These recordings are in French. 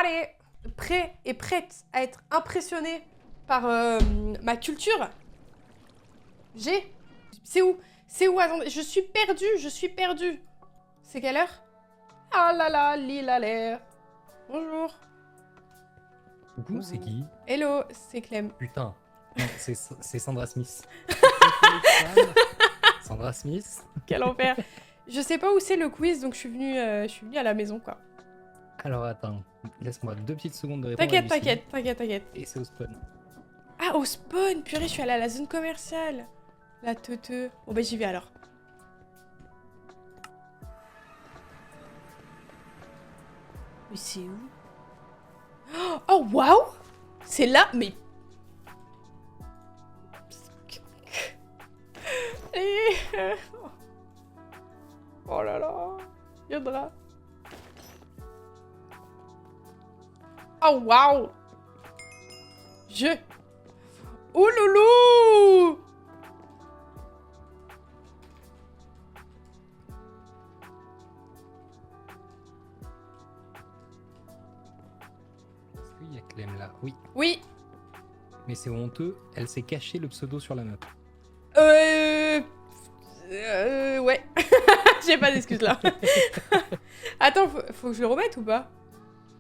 Allez, prêt et prête à être impressionné par ma culture. C'est où? C'est où? Attendez, je suis perdue. C'est quelle heure? Ah là là, l'île a l'air. Bonjour. Coucou, c'est qui? Hello, c'est Clem. Putain, non, c'est Sandra Smith. Sandra Smith. Quel enfer. Je sais pas où c'est le quiz, donc je suis venue à la maison, quoi. Alors attends, laisse-moi 2 petites secondes de réponse. T'inquiète. Et c'est au spawn. Ah, au spawn. Purée, je suis allée à la zone commerciale. La teuteux. Bon, bah j'y vais alors. Mais c'est où? Oh, waouh! C'est là, mais... Oh là là, viendra. Oh waouh! Oh loulou! Est-ce qu'il y a Clem là? Oui. Oui. Mais c'est honteux, elle s'est cachée le pseudo sur la map. Ouais. J'ai pas d'excuses là. Attends, faut que je le remette ou pas?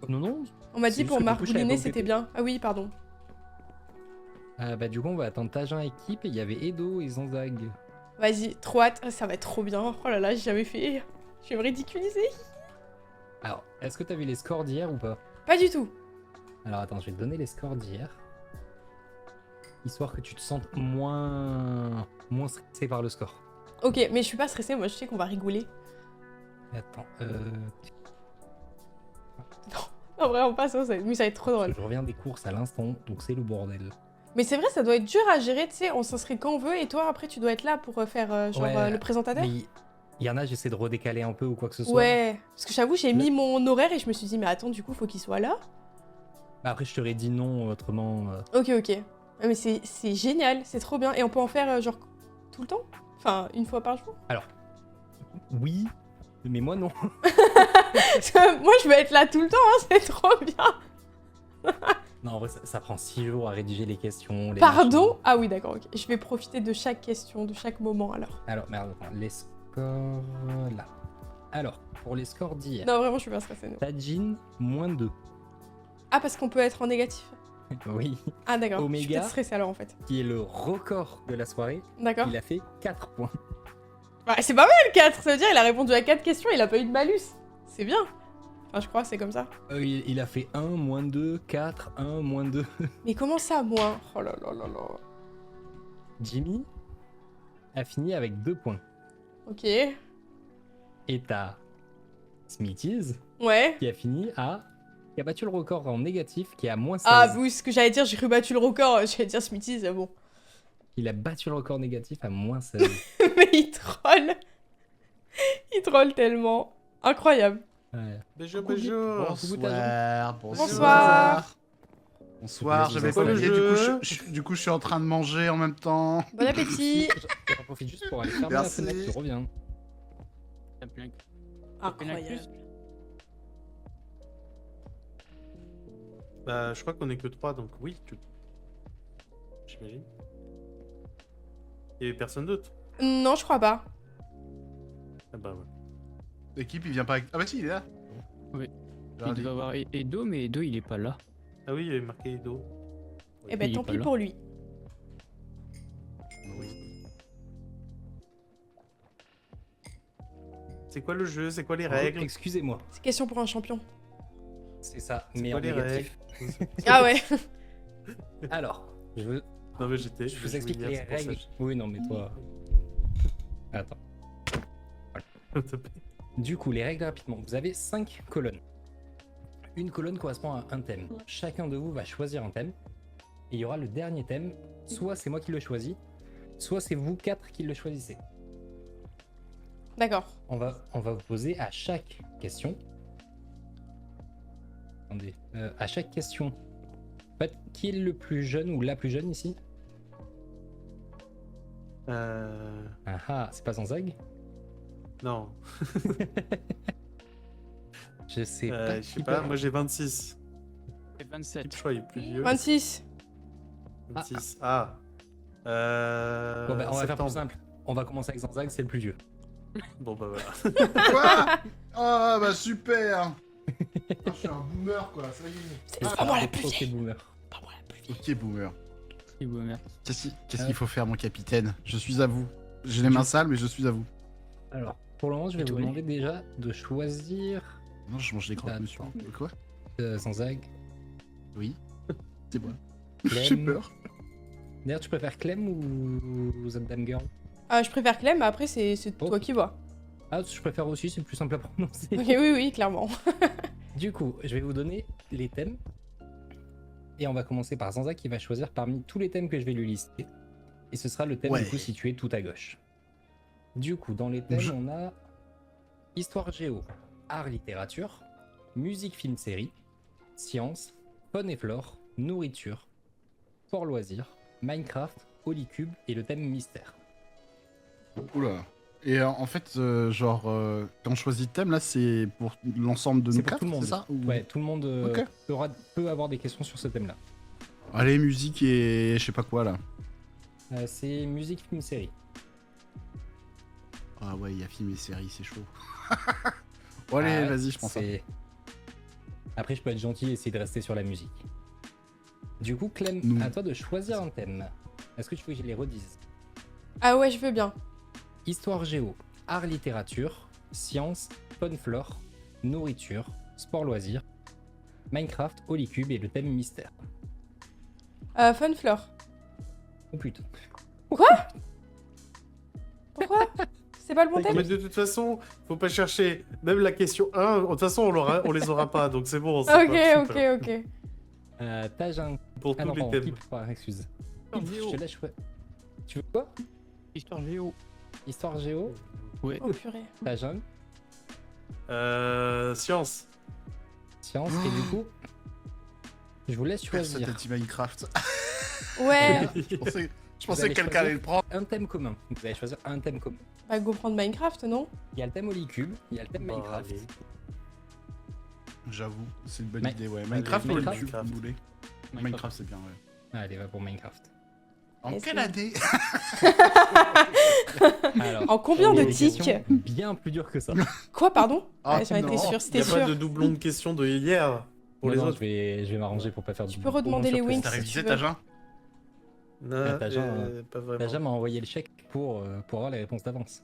Oh, non. On m'a C'est dit juste pour que du coup, je savais margouliner pas où c'était t'étais. bien. Ah oui, pardon. Bah du coup, on va attendre Tajin équipe et il y avait Edo et Zanzag. Vas-y, trop hâte. Ça va être trop bien. Oh là là, j'ai jamais fait. Je vais me ridiculiser. Alors, est-ce que t'as vu les scores d'hier ou pas? Pas du tout. Alors attends, je vais te donner les scores d'hier. Histoire que tu te sentes moins stressé par le score. Ok, mais je suis pas stressée. Moi, je sais qu'on va rigoler. Attends, Non, vraiment pas ça. Mais ça va être trop drôle. je reviens des courses à l'instant, donc c'est le bordel. Mais c'est vrai, ça doit être dur à gérer, tu sais, on s'inscrit quand on veut et toi après tu dois être là pour faire le présentateur. Mais il y en a, j'essaie de redécaler un peu ou quoi que ce soit. Ouais, parce que j'avoue, j'ai mis mon horaire et je me suis dit, mais attends, du coup, faut qu'il soit là. Bah après, je t'aurais dit non, autrement. Ok. Ouais, mais c'est génial, c'est trop bien. Et on peut en faire genre tout le temps? Enfin, une fois par jour? Alors, oui, mais moi non. Parce que moi, je veux être là tout le temps, hein, c'est trop bien. Non, en vrai, ça prend 6 jours à rédiger les questions. Les Pardon? machins. Ah oui, d'accord, ok. Je vais profiter de chaque question, de chaque moment alors. Alors, merde, attends, les scores là. Alors, pour les scores d'hier, Non, vraiment, je suis pas stressée. Non. Tajin, -2. Ah, parce qu'on peut être en négatif. Oui, Ah, d'accord. Je suis Oméga. peut-être stressée alors en fait. qui est le record de la soirée, D'accord. il a fait 4 points. Bah, c'est pas mal 4, ça veut dire il a répondu à 4 questions, il a pas eu de malus. C'est bien. Enfin, je crois, c'est comme ça. Il a fait 1, -2, 4, 1, -2. Mais comment ça, moi? Oh là là là là. Jimmy a fini avec 2 points. Ok. Et t'as Smithies Ouais. qui a battu le record en négatif, qui est à -16. Ah oui, ce que j'allais dire, j'ai rebattu le record. J'allais dire Smithies, bon. Il a battu le record négatif à -16. Mais il troll. Il troll tellement. Incroyable. Ouais. Bonjour, Coucou, bonjour. coucou, Bonsoir. Bonsoir, j'avais Bonsoir, pas le le jeu. du coup, je suis en train de manger en même temps. Bon appétit. J'en profite juste pour aller fermer la Merci. fenêtre, je reviens. Incroyable. Bah, je crois qu'on est que 3, donc oui. J'imagine. Il y avait personne d'autre. Non, je crois pas. Ah bah ouais. L'équipe, il vient pas avec... Ah bah si, il est là. Oui. J'ai rien Il dit. devait avoir Edo, mais Edo il est pas là. Ah oui, il y avait marqué Edo. Eh ben Il est tant pas pis là. pour lui. C'est quoi le jeu? C'est quoi les Oh, règles? excusez-moi. C'est question pour un champion. C'est ça, C'est mais quoi en les négatif. Ah ouais. Alors, je Non mais j'étais. vous explique les règles. Oui, non, mais toi. Attends. Du coup, les règles rapidement. Vous avez 5 colonnes. Une colonne correspond à un thème. Chacun de vous va choisir un thème. Et il y aura le dernier thème. Soit c'est moi qui le choisis, soit c'est vous 4 qui le choisissez. D'accord. On va vous poser à chaque question. Attendez. À chaque question. En fait, qui est le plus jeune ou la plus jeune ici? Ah ah, c'est pas Zanzag? Non. Je sais pas. Je sais pas, moi j'ai 26. 27. Keep choix est plus vieux. 26. 26. Ah. Bon, bah, on va faire plus septembre. simple. On va commencer avec Zanzag, c'est le plus vieux. Bon, bah voilà. Quoi? Ah bah super. Ah, je suis un boomer quoi, ça y est. C'est vraiment la plus Ok, vieille. boomer. Vraiment la plus vieille. Ok boomer. Et boomer. Qu'est-ce qu'il faut faire mon capitaine? Je suis à vous. J'ai les mains sales mais je suis à vous. Alors, pour le moment, je vais vous Étoilé. demander déjà de choisir Non, je mange des crottes Attends. monsieur. Quoi? Zanzag. Oui. C'est moi. Clem. J'ai peur. D'ailleurs, tu préfères Clem ou Zandam Girl? Ah, je préfère Clem, mais après, c'est Oh. toi qui vois. Ah, je préfère aussi, c'est plus simple à prononcer. Ok, oui, oui, clairement. Du coup, je vais vous donner les thèmes. Et on va commencer par Zanzag qui va choisir parmi tous les thèmes que je vais lui lister. Et ce sera le thème Ouais. du coup situé tout à gauche. Du coup, dans les thèmes, on a histoire géo, art littérature, musique film série, science, faune et flore, nourriture, sport loisirs, Minecraft, Holycube et le thème mystère. Oula. Et en fait, quand on choisit le thème, là, c'est pour l'ensemble de C'est nous pour quatre, tout le monde. c'est ça ou- Ouais, tout le monde Ok. peut avoir des questions sur ce thème-là. Allez, musique et je sais pas quoi, là. C'est musique film série. Ah ouais, il y a film et série, c'est chaud. Bon, allez, Ah ouais, vas-y, je prends ça. c'est- Après, je peux être gentil et essayer de rester sur la musique. Du coup, Clem, Nous. à toi de choisir un thème. Est-ce que tu veux que je les redise? Ah ouais, je veux bien. Histoire géo, art littérature, science, faune flore, nourriture, sport loisirs, Minecraft, Holycube et le thème mystère. Fun Flore. Oh putain. Pourquoi? C'est pas le bon Mais thème? de toute façon, faut pas chercher. Même la question 1, de toute façon, on les aura pas, donc c'est bon. c'est Ok, pas- ok, c'est pas- ok. T'as un... Pour Ah tous non, les pardon, thèmes. Kip, pardon, excuse. Histoire Kip, géo. je te laisse choisir. Tu veux quoi? Histoire géo. Histoire géo, Ouais. Oh purée. t'as un... Science. Science, et du coup, je vous laisse Personne choisir n'a dit Minecraft. Ouais, Je pensais Vous que allez quelqu'un choisir allait le prendre. un thème commun. Vous allez choisir un thème commun. bah go prendre Minecraft, non? Il y a le thème Holycube, il y a le thème Bah, Minecraft. allez. J'avoue, c'est une bonne Mi- idée, ouais. Allez, Minecraft ou Minecraft. Holycube, vous voulez Minecraft, c'est bien, ouais. Allez, va pour Minecraft. En Est-ce quelle que- année Alors, En combien il y a de des tics? questions bien plus dur que ça. Quoi, pardon? Ah, Ouais, j'en étais non. sûre, Il n'y c'était a pas sûr. de doublon de questions de hier pour Non, les non, autres. je vais m'arranger pour pas faire Tu de peux redemander les wings. T'as si révisé tu ta veux. jeun Non, pas vraiment. T'as jamais envoyé le chèque pour avoir les réponses d'avance.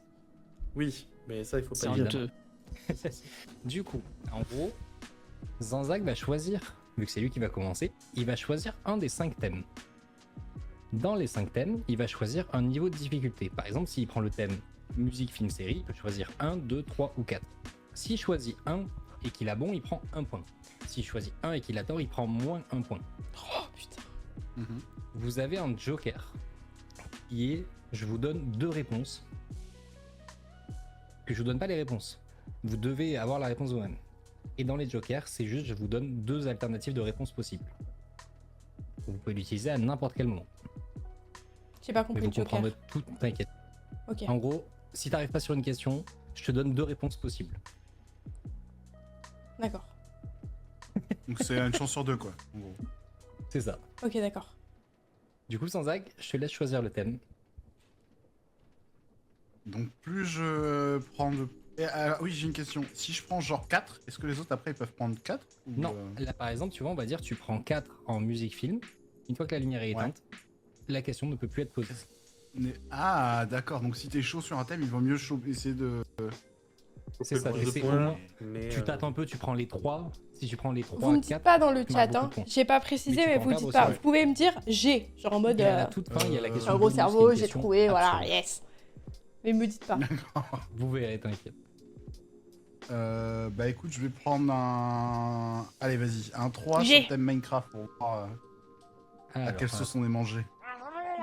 Oui, mais ça, il faut C'est pas le dire. honteux. Du coup, en gros, Zanzag va choisir, vu que c'est lui qui va commencer, il va choisir un des 5 thèmes. Dans les 5 thèmes, il va choisir un niveau de difficulté. Par exemple, s'il prend le thème musique, film, série, il peut choisir 1, 2, 3 ou 4. S'il choisit 1 et qu'il a bon, il prend 1 point. S'il choisit 1 et qu'il a tort, il prend moins 1 point. Oh putain. Mhm. Vous avez un joker qui est je vous donne 2 réponses. Que je vous donne pas les réponses. Vous devez avoir la réponse vous-même. Et dans les jokers, c'est juste je vous donne 2 alternatives de réponses possibles. Vous pouvez l'utiliser à n'importe quel moment. J'ai pas Mais compris vous le Joker. comprendrez tout, t'inquiète. Ok. En gros, si t'arrives pas sur une question, je te donne 2 réponses possibles. D'accord. Donc c'est une chance sur 2, quoi. En gros. C'est ça. Ok, d'accord. Du coup, Zanzag, je te laisse choisir le thème. Donc plus je prends de... oui, j'ai une question. Si je prends genre 4, est-ce que les autres après ils peuvent prendre 4 ou, Non, là par exemple, tu vois, on va dire tu prends 4 en musique film. Une fois que la lumière est Ouais. éteinte, la question ne peut plus être posée. Ah, d'accord. Donc si t'es chaud sur un thème, il vaut mieux essayer de... C'est ça, Plus de c'est points, au moins- mais, Tu t'attends un peu, tu prends les 3. Si tu prends les 3, Vous me dites 4, pas dans le tu marques chat, beaucoup hein. de points. J'ai pas précisé, Mais tu mais peux en vous perdre dites aussi, pas. ouais. Vous pouvez me dire j'ai, genre en mode et à la toute fin, il y a la question. un gros bonus, qui est cerveau, une j'ai question trouvé, voilà, absurde. yes. Mais me dites pas. Vous verrez, t'inquiète. Bah écoute, je vais prendre un... Allez, vas-y. Un 3 J'ai. sur le thème Minecraft pour voir à Alors, quelle sauce on est mangé.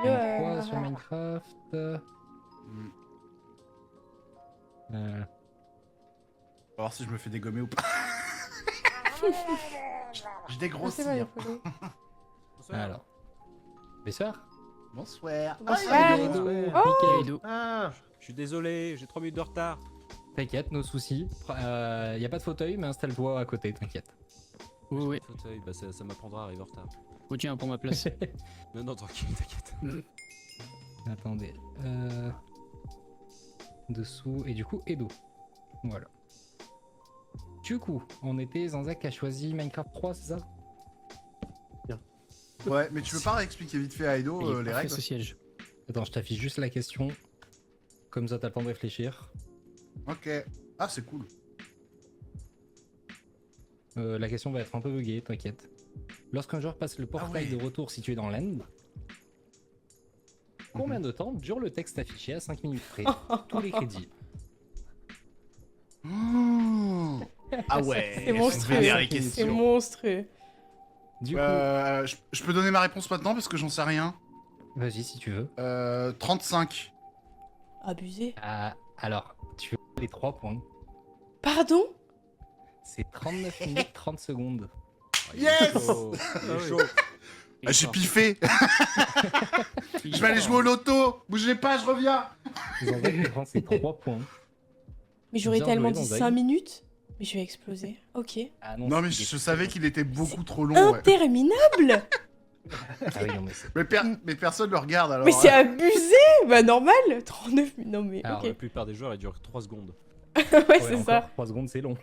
Le, 3 sur Minecraft. Hmm. On va voir si je me fais dégommer ou pas. Je dégrossis. c'est pas les photos. Alors. Bessoir. Bonsoir. Bonsoir. Nickel. Edo. Ah, Je suis désolé, j'ai 3 minutes de retard. T'inquiète, nos soucis. Y a pas de fauteuil, mais installe-toi à côté, t'inquiète. Oui, oui. Fauteuil, bah ça m'apprendra à arriver en retard. Oh, tiens, pour ma place. Non, non, tranquille, t'inquiète. Attendez. Dessous. Et du coup, Edo. Voilà. Du coup, on était Zanzak a choisi Minecraft 3, c'est ça? Ouais, mais tu peux pas réexpliquer vite fait à Edo Il est les parfait, règles? ce siège. Attends, je t'affiche juste la question. Comme ça, t'as le temps de réfléchir. Ok. Ah, c'est cool. La question va être un peu buggée, t'inquiète. Lorsqu'un joueur passe le portail oui. de retour situé dans l'end, combien de temps dure le texte affiché à 5 minutes près? Tous les crédits. Oh. Ah ouais. C'est monstrueux. vénère les C'est questions. monstrueux. Du coup, Je peux donner ma réponse maintenant parce que j'en sais rien. vas-y si tu veux. 35. Abusé. Alors, tu veux les 3 points. Pardon? C'est 39 minutes 30 secondes. Yes. Il est chaud. Il est Ah, j'ai fort. piffé. Il est Je vais aller fort. jouer au loto. Bougez pas, je reviens. Zanzak prend ses 3 points. Mais j'aurais Bien tellement joué, dit Zanzak. 5 minutes. Mais je vais exploser. Ok. Ah Non, mais c'est- je savais qu'il était beaucoup trop long. Ouais. Interminable. Ah oui, non, mais c'est... Mais personne le regarde alors. Mais c'est abusé. Bah normal. 39 minutes. Non mais Alors, La ok. plupart des joueurs, ils durent 3 secondes. Ouais, c'est ça. 3 secondes, c'est long.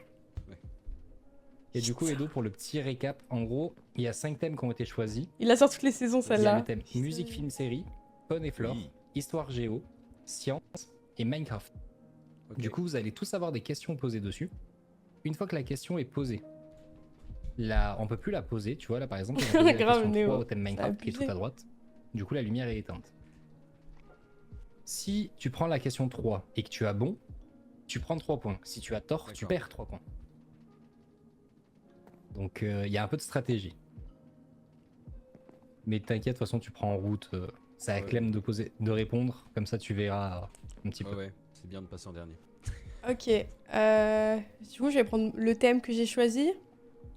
Et du coup, Edo, pour le petit récap, en gros, il y a 5 thèmes qui ont été choisis. Il a sorti toutes les saisons Il y a celle-là. le thème musique, film, série, faune et flore, Oui. histoire géo, science et Minecraft. Ok. Du coup, vous allez tous avoir des questions posées dessus. Une fois que la question est posée, là, on peut plus la poser, tu vois, là par exemple, on a posé la Grave, question Néo. 3 au thème Minecraft qui est tout abusé. à droite. Du coup, la lumière est éteinte. Si tu prends la question 3 et que tu as bon, tu prends 3 points. Si tu as tort, tu D'accord. perds 3 points. Donc, il y a un peu de stratégie. Mais t'inquiète, de toute façon, tu prends en route. Ça Ouais. acclame de répondre. Comme ça, tu verras un petit Ouais, peu. ouais, c'est bien de passer en dernier. Ok. Du coup, je vais prendre le thème que j'ai choisi.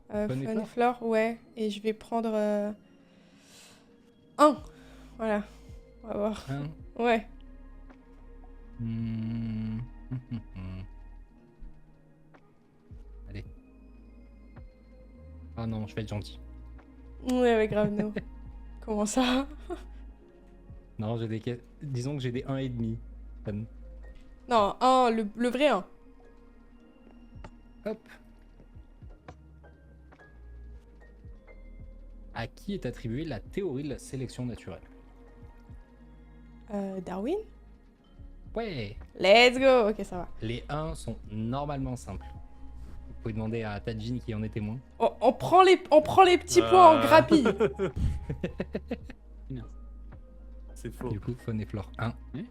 Faune et Fun et flore. flore, ouais. Et je vais prendre un. Voilà. On va voir. Hein Ouais. Hmm. Allez. Ah non, je vais être gentil. Ouais, ouais, grave, no. Comment ça? Non, j'ai des... Disons que j'ai des 1,5. Fun. Non, un, le vrai 1. Hop. À qui est attribuée la théorie de la sélection naturelle? Darwin? Ouais. Let's go! Ok, ça va. Les 1 sont normalement simples. Vous pouvez demander à Tajin qui en est témoin. On prend les petits points en grappille. C'est faux. Du coup, Faune et Flore 1. Oui.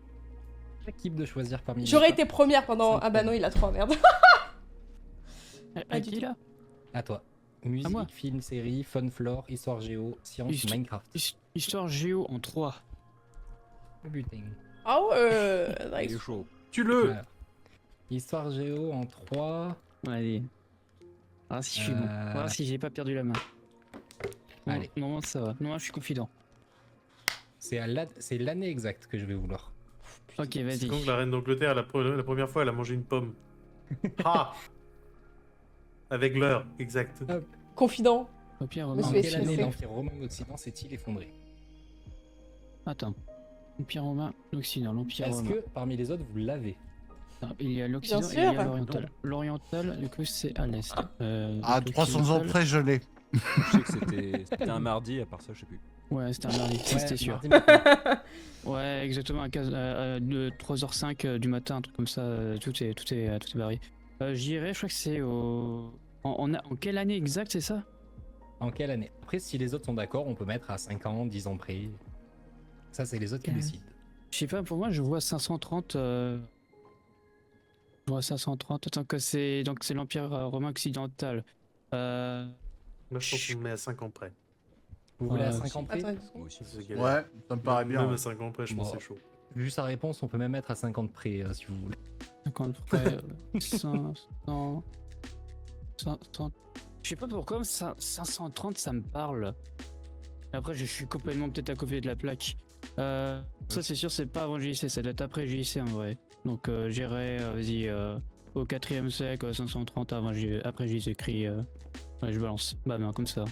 Équipe de choisir parmi les J'aurais trois. été première pendant... Cinq Ah bah thèmes. non, il a 3, merde. À du qui, tout. là? À toi. moi. Musique, film, série, fun, flore, histoire géo, science, Histo- Minecraft. Histoire géo en 3. Le butin. Ah ouais, Il nice. est chaud. Tue-le. Voilà. Histoire géo en 3. Allez. Ah, si je suis bon. Ah, si j'ai pas perdu la main. Bon, Allez. non, ça va. Non, je suis confident. C'est l'année exacte que je vais vouloir. Ok, C'est vas-y. quand que la reine d'Angleterre, la première fois, elle a mangé une pomme. Ah. Avec l'heure, exact. Confident. Au pire, Me En suis Romain. quelle année excusé. l'Empire romain d'Occident s'est-il effondré? Attends. L'Empire romain, l'Occident, l'Empire Est-ce romain. que parmi les autres, vous l'avez? Attends, il y a l'Occident Bien et il y a sûr. l'Oriental. L'Oriental, du coup, c'est à l'Est. À 300 ans près, je l'ai. Je sais que c'était un mardi, à part ça, je sais plus. Ouais, c'était un mardi, ça, c'était sûr. mardi matin. Ouais, exactement, à 3h05 du matin, un truc comme ça, tout est barré. J'irai, je crois que c'est en quelle année exacte, c'est ça? En quelle année? Après, si les autres sont d'accord, on peut mettre à 5 ans, 10 ans près. Ça, c'est les autres qui Ok. décident. Je sais pas, pour moi, je vois 530. Je vois 530. Attends, que c'est l'Empire romain occidental. Moi, je pense qu'on le met à 5 ans près. Vous voulez à Ouais, 5 ans près? Attends, Moi aussi. C'est galère. Ouais, ça me paraît bien. Même ouais. à 5 ans près, je pense Bon. que c'est chaud. Vu sa réponse, on peut même mettre à 50 près, si vous voulez. 50 près. 100. Je sais pas pourquoi, mais 530, ça me parle. Après, je suis complètement peut-être à côté de la plaque. Ça, c'est sûr, c'est pas avant JC, ça doit être après JC en vrai. Donc, j'irai, vas-y, au 4e siècle, 530 avant après Jésus-Christ. Ouais, je balance. Bah, ben, comme ça.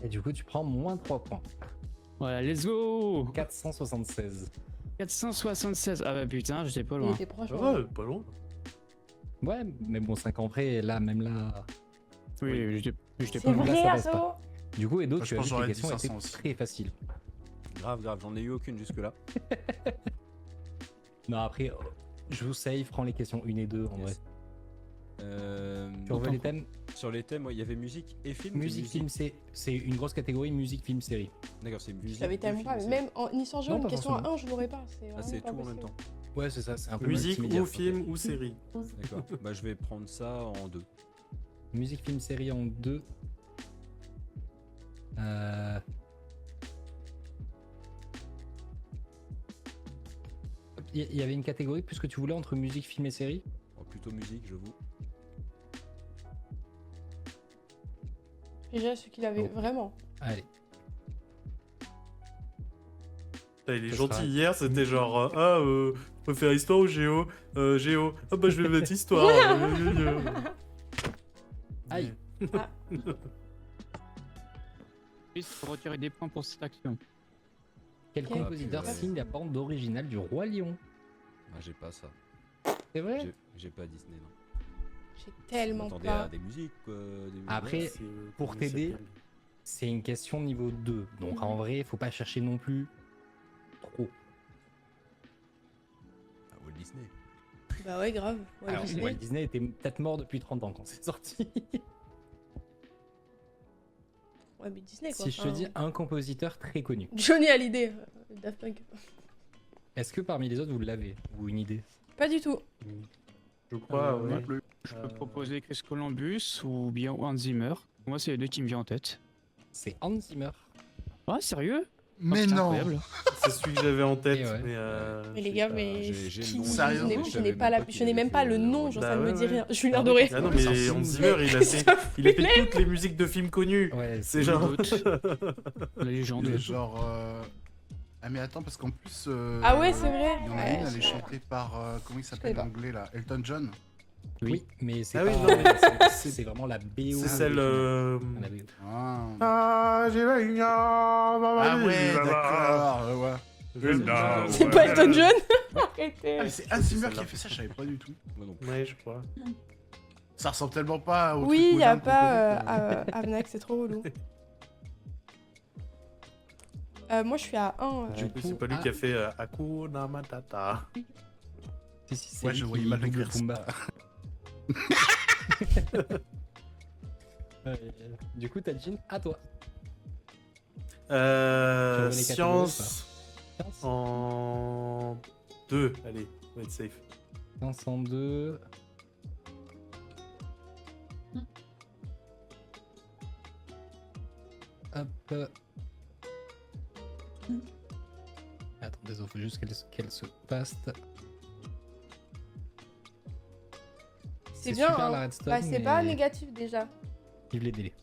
Et du coup, tu prends moins 3 points. Voilà, let's go! 476. 476. Ah bah putain, j'étais pas Il loin. était proche. Ça hein. va, pas loin. Ouais, mais bon, 5 ans après, là, même là. Oui, j'étais C'est pas loin. Là, vrai, ça passe Asso. pas. Du coup, Edo, Moi, je tu as pense vu que que j'aurais les dit questions 500 étaient aussi. très faciles. Grave, j'en ai eu aucune jusque-là. Non, après, je vous save, prends les questions 1 et 2 en vrai. Yes. Tu revois les thèmes? Sur les thèmes, il y avait musique et film. ou Musique, film, c'est une grosse catégorie, musique, film, série. D'accord, c'est musique. J'avais ou tellement film, pas. c'est- Même en histoire géo, Non, une pas question à forcément. 1, je l'aurais pas. C'est Ah, c'est vraiment tout pas en même possible. temps. Ouais, c'est ça, c'est un peu Musique multimédia. ou film ou série. D'accord. Bah, je vais prendre ça en 2. Musique, film, série en 2. Il y avait une catégorie plus que tu voulais entre musique, film et série? Oh, plutôt musique, j'avoue. Déjà, ce qu'il avait Bon. vraiment. Allez. Putain, il est Ça gentil sera- hier, c'était genre je préfère histoire ou géo Géo. Ah bah je vais mettre histoire. Aïe. Il faut retirer des points pour cette action. Quel Quel compositeur purée. signe la bande originale du Roi Lion? Ah, j'ai pas ça. C'est vrai? J'ai pas Disney, non. J'ai tellement Je m'attendais pas. à des musiques, quoi. Des Après, musiques. pour t'aider, c'est une question niveau 2. Donc en vrai, faut pas chercher non plus trop. Ah, Walt Disney. Bah ouais, grave. Ouais, Alors, Disney. Walt Disney était peut-être mort depuis 30 ans quand c'est sorti. Ouais, mais Disney quoi. Si je te Enfin, dis un compositeur très connu, Johnny Hallyday, Daft Punk. est-ce que parmi les autres vous l'avez? Ou une idée? Pas du tout. Je crois, ouais. Moi, le- Je peux proposer Chris Columbus ou bien Hans Zimmer. Moi, c'est les deux qui me viennent en tête. C'est Hans Zimmer. Ah, sérieux? Mais putain, non. incroyable. C'est celui que j'avais en tête. Et ouais. Mais les je gars, sais pas. mais j'ai le qui- nom, Sérieux, je n'ai- je je savais n'ai même pas la, pas qu'il je n'ai même avait pas fait le le nom, Roi genre Lion. ça ne me Bah dit ouais, rien. Julien Ah, Doré. Ah non, Ça mais sort Hans de- Zimmer, il a fait toutes les musiques de films connus. Ouais, C'est genre. La légende. Mais genre. Ah, mais attends, parce qu'en plus. Ah ouais, c'est vrai. Il y en a Ouais, une, elle est je- chantée par. Comment il s'appelle pas. l'anglais là? Elton John. Oui, mais c'est Ah oui, pas- non, mais c'est vraiment la BO. C'est celle. La BO. Ah, Ah, j'ai la ah ouais, d'accord. Ouais. C'est pas Elton John. Arrêtez. Ah, mais c'est Hans Zimmer qui a fait ça, je savais pas du tout. Moi non plus. Ouais, je crois. Ça ressemble tellement pas au Oui, truc y a moderne qu'on pas connaît. Avnac, c'est trop relou. Moi, je suis à 1. Du coup, C'est pas lui qui a fait Hakuna Matata. Si, si, c'est Ouais, lui je qui voyais mal double l'écrire, ça. Pumba. Du coup, Tajin, à toi. Tu veux les Science Science en 2. Allez, on va être safe. 502. Hop. Attendez, il faut juste qu'elle se passe. C'est bien, super hein. la redstone. Bah, c'est mais pas négatif déjà. Vive les délais.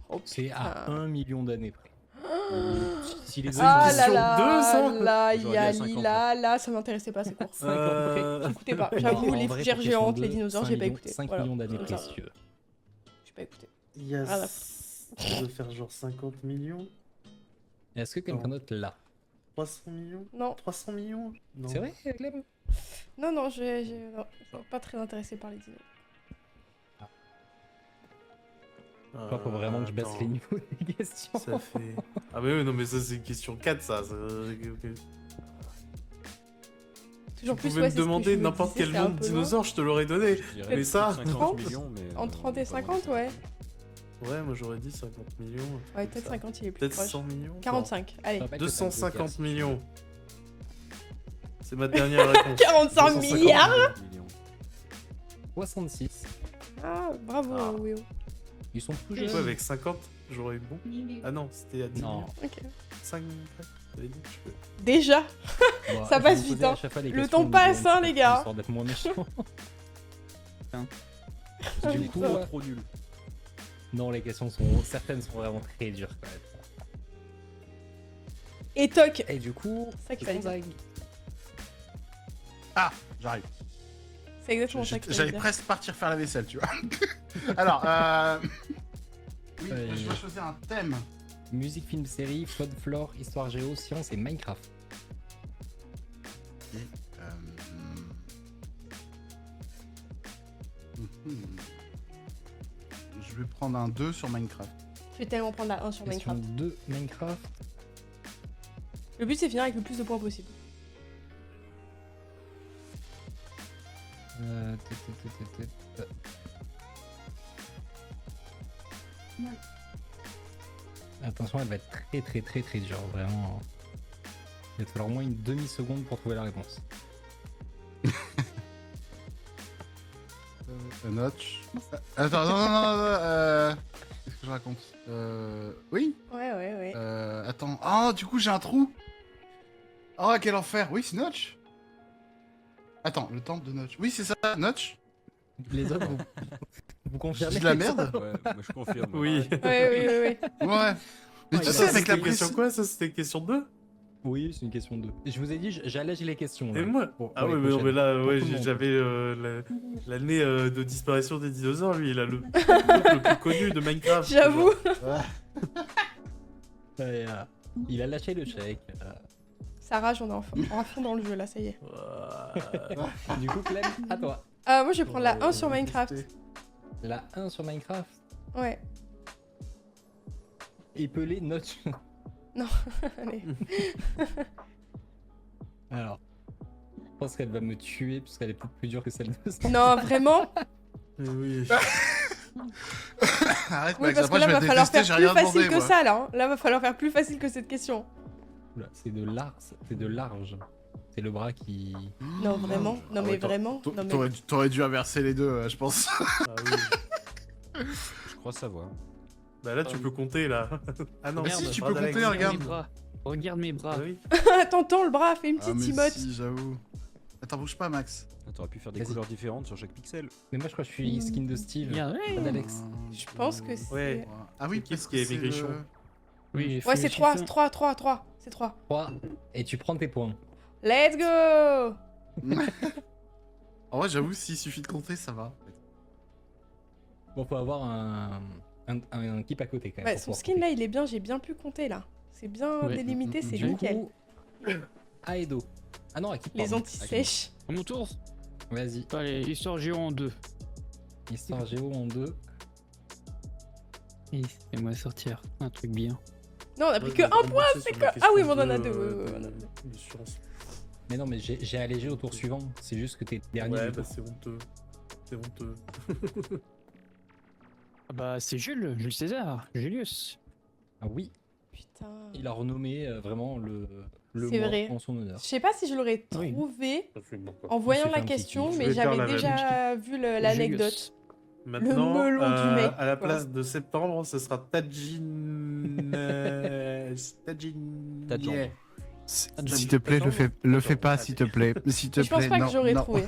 Oh, C'est à putain. 1 million d'années près. Si les Ah une là question là, de 200. là, J'aurais dit à 50 là, ça m'intéressait pas ces cours. J'écoutais pas. Non, J'avoue, en les vrai, fougères pour géantes, question les de dinosaures, 5 j'ai pas millions- écouté. 5 Voilà. millions d'années Comme ça. précieux. J'ai pas écouté. Yes. Ah, là. Ça doit faire genre 50 millions. Est-ce que quelqu'un d'autre l'a? 300 millions. Non, 300 millions. Non. C'est vrai, Clem? non, non, non, je suis pas très intéressée par les dinos. Je crois qu'il faut vraiment que je baisse attends. les niveaux des questions. Ça fait. Ah, mais oui, non, mais ça, c'est une question 4, ça. Toujours Tu plus, pouvais ouais, me c'est ce que demander je me n'importe disais, quel c'est un nom de peu loin. dinosaure, je te l'aurais donné. Je dirais Mais ça, 50 30, millions, mais. Entre 30 et pas loin. 50, ouais. Ouais, moi j'aurais dit 50 millions. Ouais, peut-être Ça. 50, il est plus Peut-être proche. 100 millions. 45, allez. Je rappelle Non, que t'as 250 deux millions. C'est ma dernière réponse. 45 250 milliards. Millions. 66. Ah, bravo, Ah. Weo. Ils sont tout Ouais, jeunes. avec 50, j'aurais eu bon. Ah non, c'était à 10 Non. millions. Ok. 5 millions. J'avais dit, je peux. Déjà, Bon, Ça je passe vais vous vite, poser à hein. chaque fois les Le questions temps au passe, niveau hein, un les petit peu, gars. histoire d'être moins méchant. Parce Du qu'il est coup, trop, ouais. trop nul. Non, les questions certaines sont vraiment très dures quand même. et toc. Et du coup, Ça qui fait Gonzague. Ah, j'arrive. C'est exactement ça que J'allais dire. presque partir faire la vaisselle, tu vois. Alors, oui, Ouais. je vais choisir un thème. Musique, film, série, faune, flore, histoire géo, science et Minecraft. Et, je vais prendre un 2 sur Minecraft. Je vais tellement prendre la 1 sur Question Minecraft. 2, Minecraft. Le but c'est finir avec le plus de points possible. Attention, elle va être très dure, vraiment. Il va te falloir au moins une demi-seconde pour trouver la réponse. Notch. Attends, non, qu'est-ce que je raconte Oui. Ouais. Attends. Ah, du coup, j'ai un trou. Oh, quel enfer. Oui, c'est Notch. Attends, le temple de Notch. Oui, c'est ça, Notch. Les autres, vous Je confirmez dis de la merde. Ouais, moi je confirme. Oui. Ouais. Ouais. Mais tu Ouais, sais, avec la C'était question pression. quoi ça? C'était question 2? Oui, c'est une question de 2. Je vous ai dit, j'allège les questions. Et là, moi pour Ah les ouais, mais non, prochaines. mais là, Pour ouais, tout le monde. j'avais l'année de disparition des dinosaures, lui, il a le le plus connu de Minecraft. J'avoue. Ouais, il a lâché le chèque. Ça rage, on est à fond dans le jeu là, ça y est. Du coup, Clem, à toi. Moi je vais prendre la 1 sur Minecraft. La 1 sur Minecraft. Ouais. Épelé Notch. Allez. Alors, je pense qu'elle va me tuer parce qu'elle est peut-être plus dure que celle de ça. Non, vraiment. Oui. Arrête, Oui, Max, parce que après, là je vais va te falloir détester, faire j'ai plus rien facile demandé, que moi. ça là. Hein. Là va falloir faire plus facile que cette question. Oula, c'est de large. C'est de large. C'est le bras qui. Non, vraiment. Non, mais ouais, vraiment. Non, mais... T'aurais dû inverser les deux, je pense. Ah oui. Je crois savoir. Bah là, tu peux compter, là. Ah non, Merde, si, tu bras peux compter, d'Alex. regarde. Mes bras. Regarde mes bras. Ah oui. T'entends le bras, fais une Ah, petite mais emote. si, j'avoue. Attends, bouge pas, Max. Ah, t'aurais pu faire des Vas-y. couleurs différentes sur chaque pixel. Mais moi, je crois que je suis skin de Steve. Regarde, Pas d'Alex. Je pense que c'est... Ouais. Ah oui, C'est qui parce ce qui est que c'est maigrichon le- Oui, j'ai Ouais, fait- c'est j'ai 3, fait c'est un- 3. C'est 3. 3. Et tu prends tes points. Let's go. En vrai, j'avoue, s'il suffit de compter, ça va. Bon, faut avoir un keep à côté quand même. Ouais, pour son pouvoir skin là, il est bien, j'ai bien pu compter là. C'est bien Ouais. délimité, c'est Du nickel. coup, Aedo. Ah non, à qui Les pardon. anti-sèches. À mon tour. Vas-y. Allez, histoire géo en 2. Histoire géo en 2. Et moi sortir un truc bien. Non, on a pris que 1 point, c'est quoi? Ah oui, mais on en a 2. De science. Mais non, mais j'ai allégé au tour suivant. C'est juste que t'es dernier. Ouais, du bah tour. c'est honteux. C'est honteux. Ah bah c'est Jules César, Julius. Ah oui, Putain. il a renommé vraiment le C'est mois vrai. en son honneur. Je sais pas si je l'aurais Oui. trouvé Absolument pas. en voyant s'est fait la un petit question, kiff. Je mais vais faire j'avais la même. déjà vu l'anecdote. Julius. Maintenant, melon du mec, à la quoi. place de septembre, ce sera Tajin. Tajin. Tajin. Yeah. S'il te plaît, le fais pas, s'il te plaît. S'il te Je pense plaît, pas non, que j'aurais non. trouvé.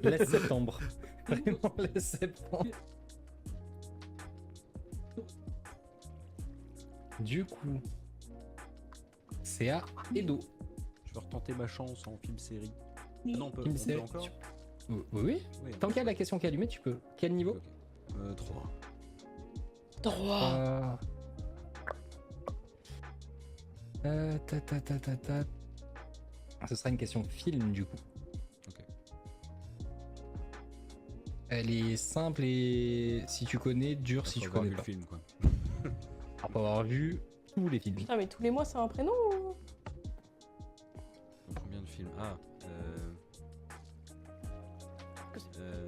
Laisse septembre. Vraiment, laisse septembre. Du coup, c'est à Edo. Je vais retenter ma chance en film-série. Ah non, on peut, Film on peut série. encore Oui, oui. Oui, Tant qu'il y a la question qui est allumée, tu peux. Quel niveau 3. Droit. Ta. Ce sera une question film du coup. Ok. Elle est simple et si tu connais, dure si tu connais vu pas. le film, quoi. On peut avoir vu tous les films. Putain, mais tous les mois, c'est un prénom ou... Donc, combien de films Ah,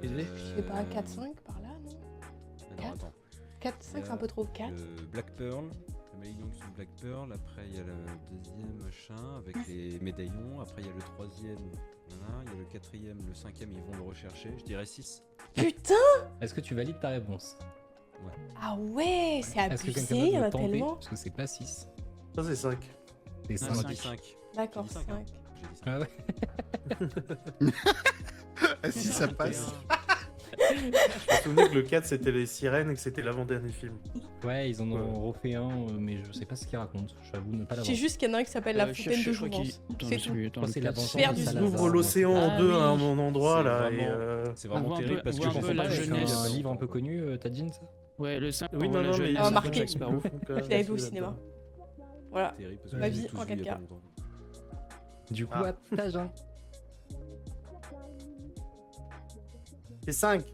Je sais pas, 4-5 par là, non? Alors, attends. 4-5, c'est un peu trop. 4. Le Black Pearl, la malédiction de Black Pearl, après il y a le deuxième machin avec les médaillons, après il y a le troisième, voilà, il y a le quatrième, le cinquième, ils vont le rechercher, je dirais 6. Putain! Est-ce que tu valides ta réponse? Ah ouais, c'est Est-ce que quelqu'un abusé, il y en veut a tenter? tellement. Parce que c'est pas 6. Ça, c'est 5. C'est Ah, 5. cinq. 5. D'accord, J'ai dit cinq, hein. 5. J'ai dit 5. Ah ouais. Ah, si ça passe. Je me souvenais que le 4 c'était les sirènes et que c'était l'avant-dernier film. Ouais, ils en ont refait un, mais je sais pas ce qu'ils racontent. J'avoue ne pas Je l'avoir. sais juste qu'il y en a un qui s'appelle la Je fontaine de crois qu'il- jouvence. Attends, C'est je tout. suis- attends, Moi, le c'est quatre, l'avant-dernier c'est- Perdu. Ils Salazar, ouvrent moi, l'océan Ah en deux à oui. un endroit C'est là. vraiment- C'est On vraiment voit un terrible peu- parce on que voit je un peu comprends la pas avec jeunesse. un livre un peu connu, t'as dit ça? Ouais, le 5. Oui, non, non, mais Ah, marqué. ils font quand même Je l'avais vu au là-dedans. cinéma. Voilà. terrible parce que Ma je les ai vie tous en vus il y a 4K. pas longtemps. Du coup, Ah. à Tajin. C'est 5.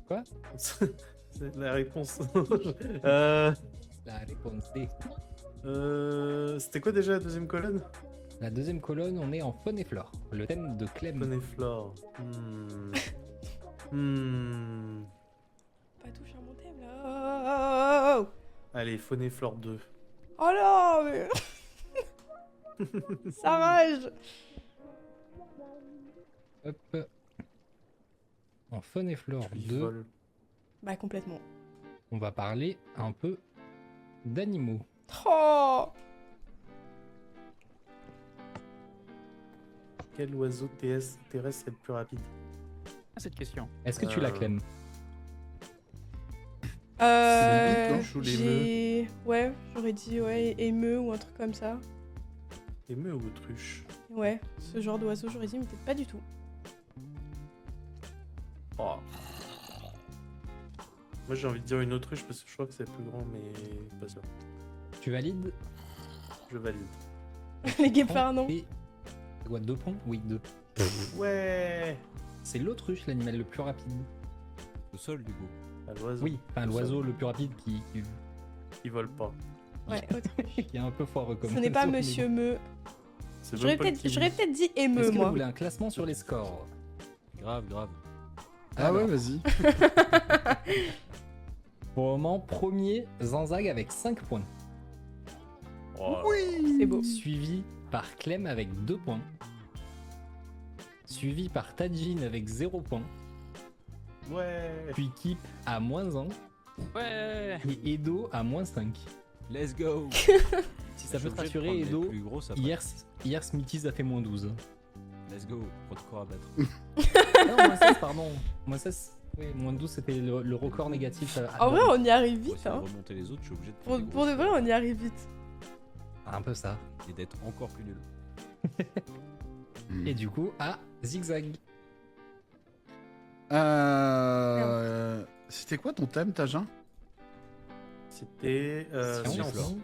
Quoi? C'est la réponse. La réponse D. C'était quoi déjà la deuxième colonne? La deuxième colonne, on est en faune et flore. Le thème de Clem. Faune et flore. Hmm. Pas toucher à mon thème là. Oh, Allez, faune et flore 2. oh là, mais... Ça rage. Hop. En faune et flore Tu 2, voles. Bah complètement. on va parler un peu d'animaux. Oh. Quel oiseau terrestre est le plus rapide? Cette question. Est-ce que tu la Euh, Clem? C'est l'autruche ou j'ai... Ouais, j'aurais dit ouais, émeu ou un truc comme ça. Émeu ou autruche? Ouais, ce genre d'oiseau, j'aurais dit, mais peut-être pas du tout. Oh. Moi j'ai envie de dire une autruche parce que je crois que c'est plus grand, mais pas sûr. Tu valides? Je valide. Les guépards, non. Et... C'est quoi, 2 points? Oui, 2. Ouais. C'est l'autruche, l'animal le plus rapide. Le sol du coup. Ah, l'oiseau. Oui, enfin l'oiseau le plus rapide Il vole pas. Ouais, autruche. qui est un peu foireux comme Ce n'est pas oiseau, mais Monsieur bon. Meu. C'est J'aurais même pas le peut-être kiwi. j'aurais dit émeu, Est-ce que vous moi. voulez un classement sur les scores? Grave, grave. Ah ouais, Alors, vas-y. Pour le moment, premier, Zanzag avec 5 points. Oh. C'est beau. Suivi par Clem avec 2 points. Suivi par Tajin avec 0 points. Ouais. Puis Kip à -1. Ouais. Et Edo à -5. Let's go. Si ça Je peut suis te obligé de rassurer, prendre les Edo, plus grosses après. hier Smithies a fait -12. Let's go. Protocole à battre. Non, -16, pardon. -16, oui, -12 c'était le record négatif. En vrai, on y arrive Pour vite, essayer de hein. remonter les autres, je suis obligé de Pour, prendre des pour de grosses vrai, on y arrive vite. Un peu ça. et d'être encore plus nul. Et du coup, à Zigzag. C'était quoi ton thème, Tajin? C'était Science. science.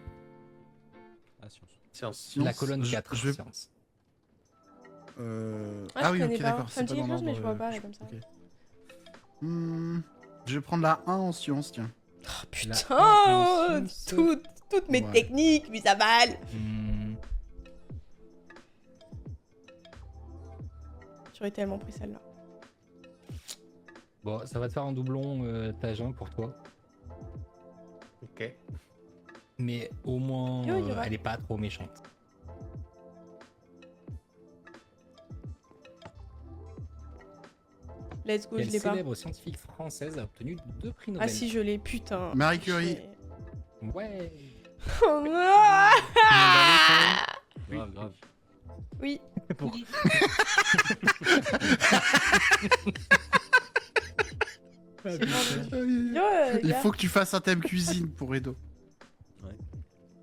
Ah, science. Science. La colonne 4. Je vais... Science. Ah, je oui, connais ok, pas. d'accord. Ça me dit quelque chose, mais je vois ordre, pas, là, comme ça. ok. Je vais prendre la 1 en science, tiens. Oh La putain, science. toutes mes Ouais. techniques mises à mal. Hmm, J'aurais tellement pris celle-là. Bon, ça va te faire un doublon, Tajin, pour toi. Ok. Mais au moins, Yo, Yura. elle est pas trop méchante. Let's go, je Quelle l'ai pas. célèbre scientifique française a obtenu 2 prix Ah Nobel? si, je l'ai, putain. Marie Curie. Ouais. Oh non. Grave, grave. Oui. J'ai vendu. Yo, Il gars. faut que tu fasses un thème cuisine pour Edo.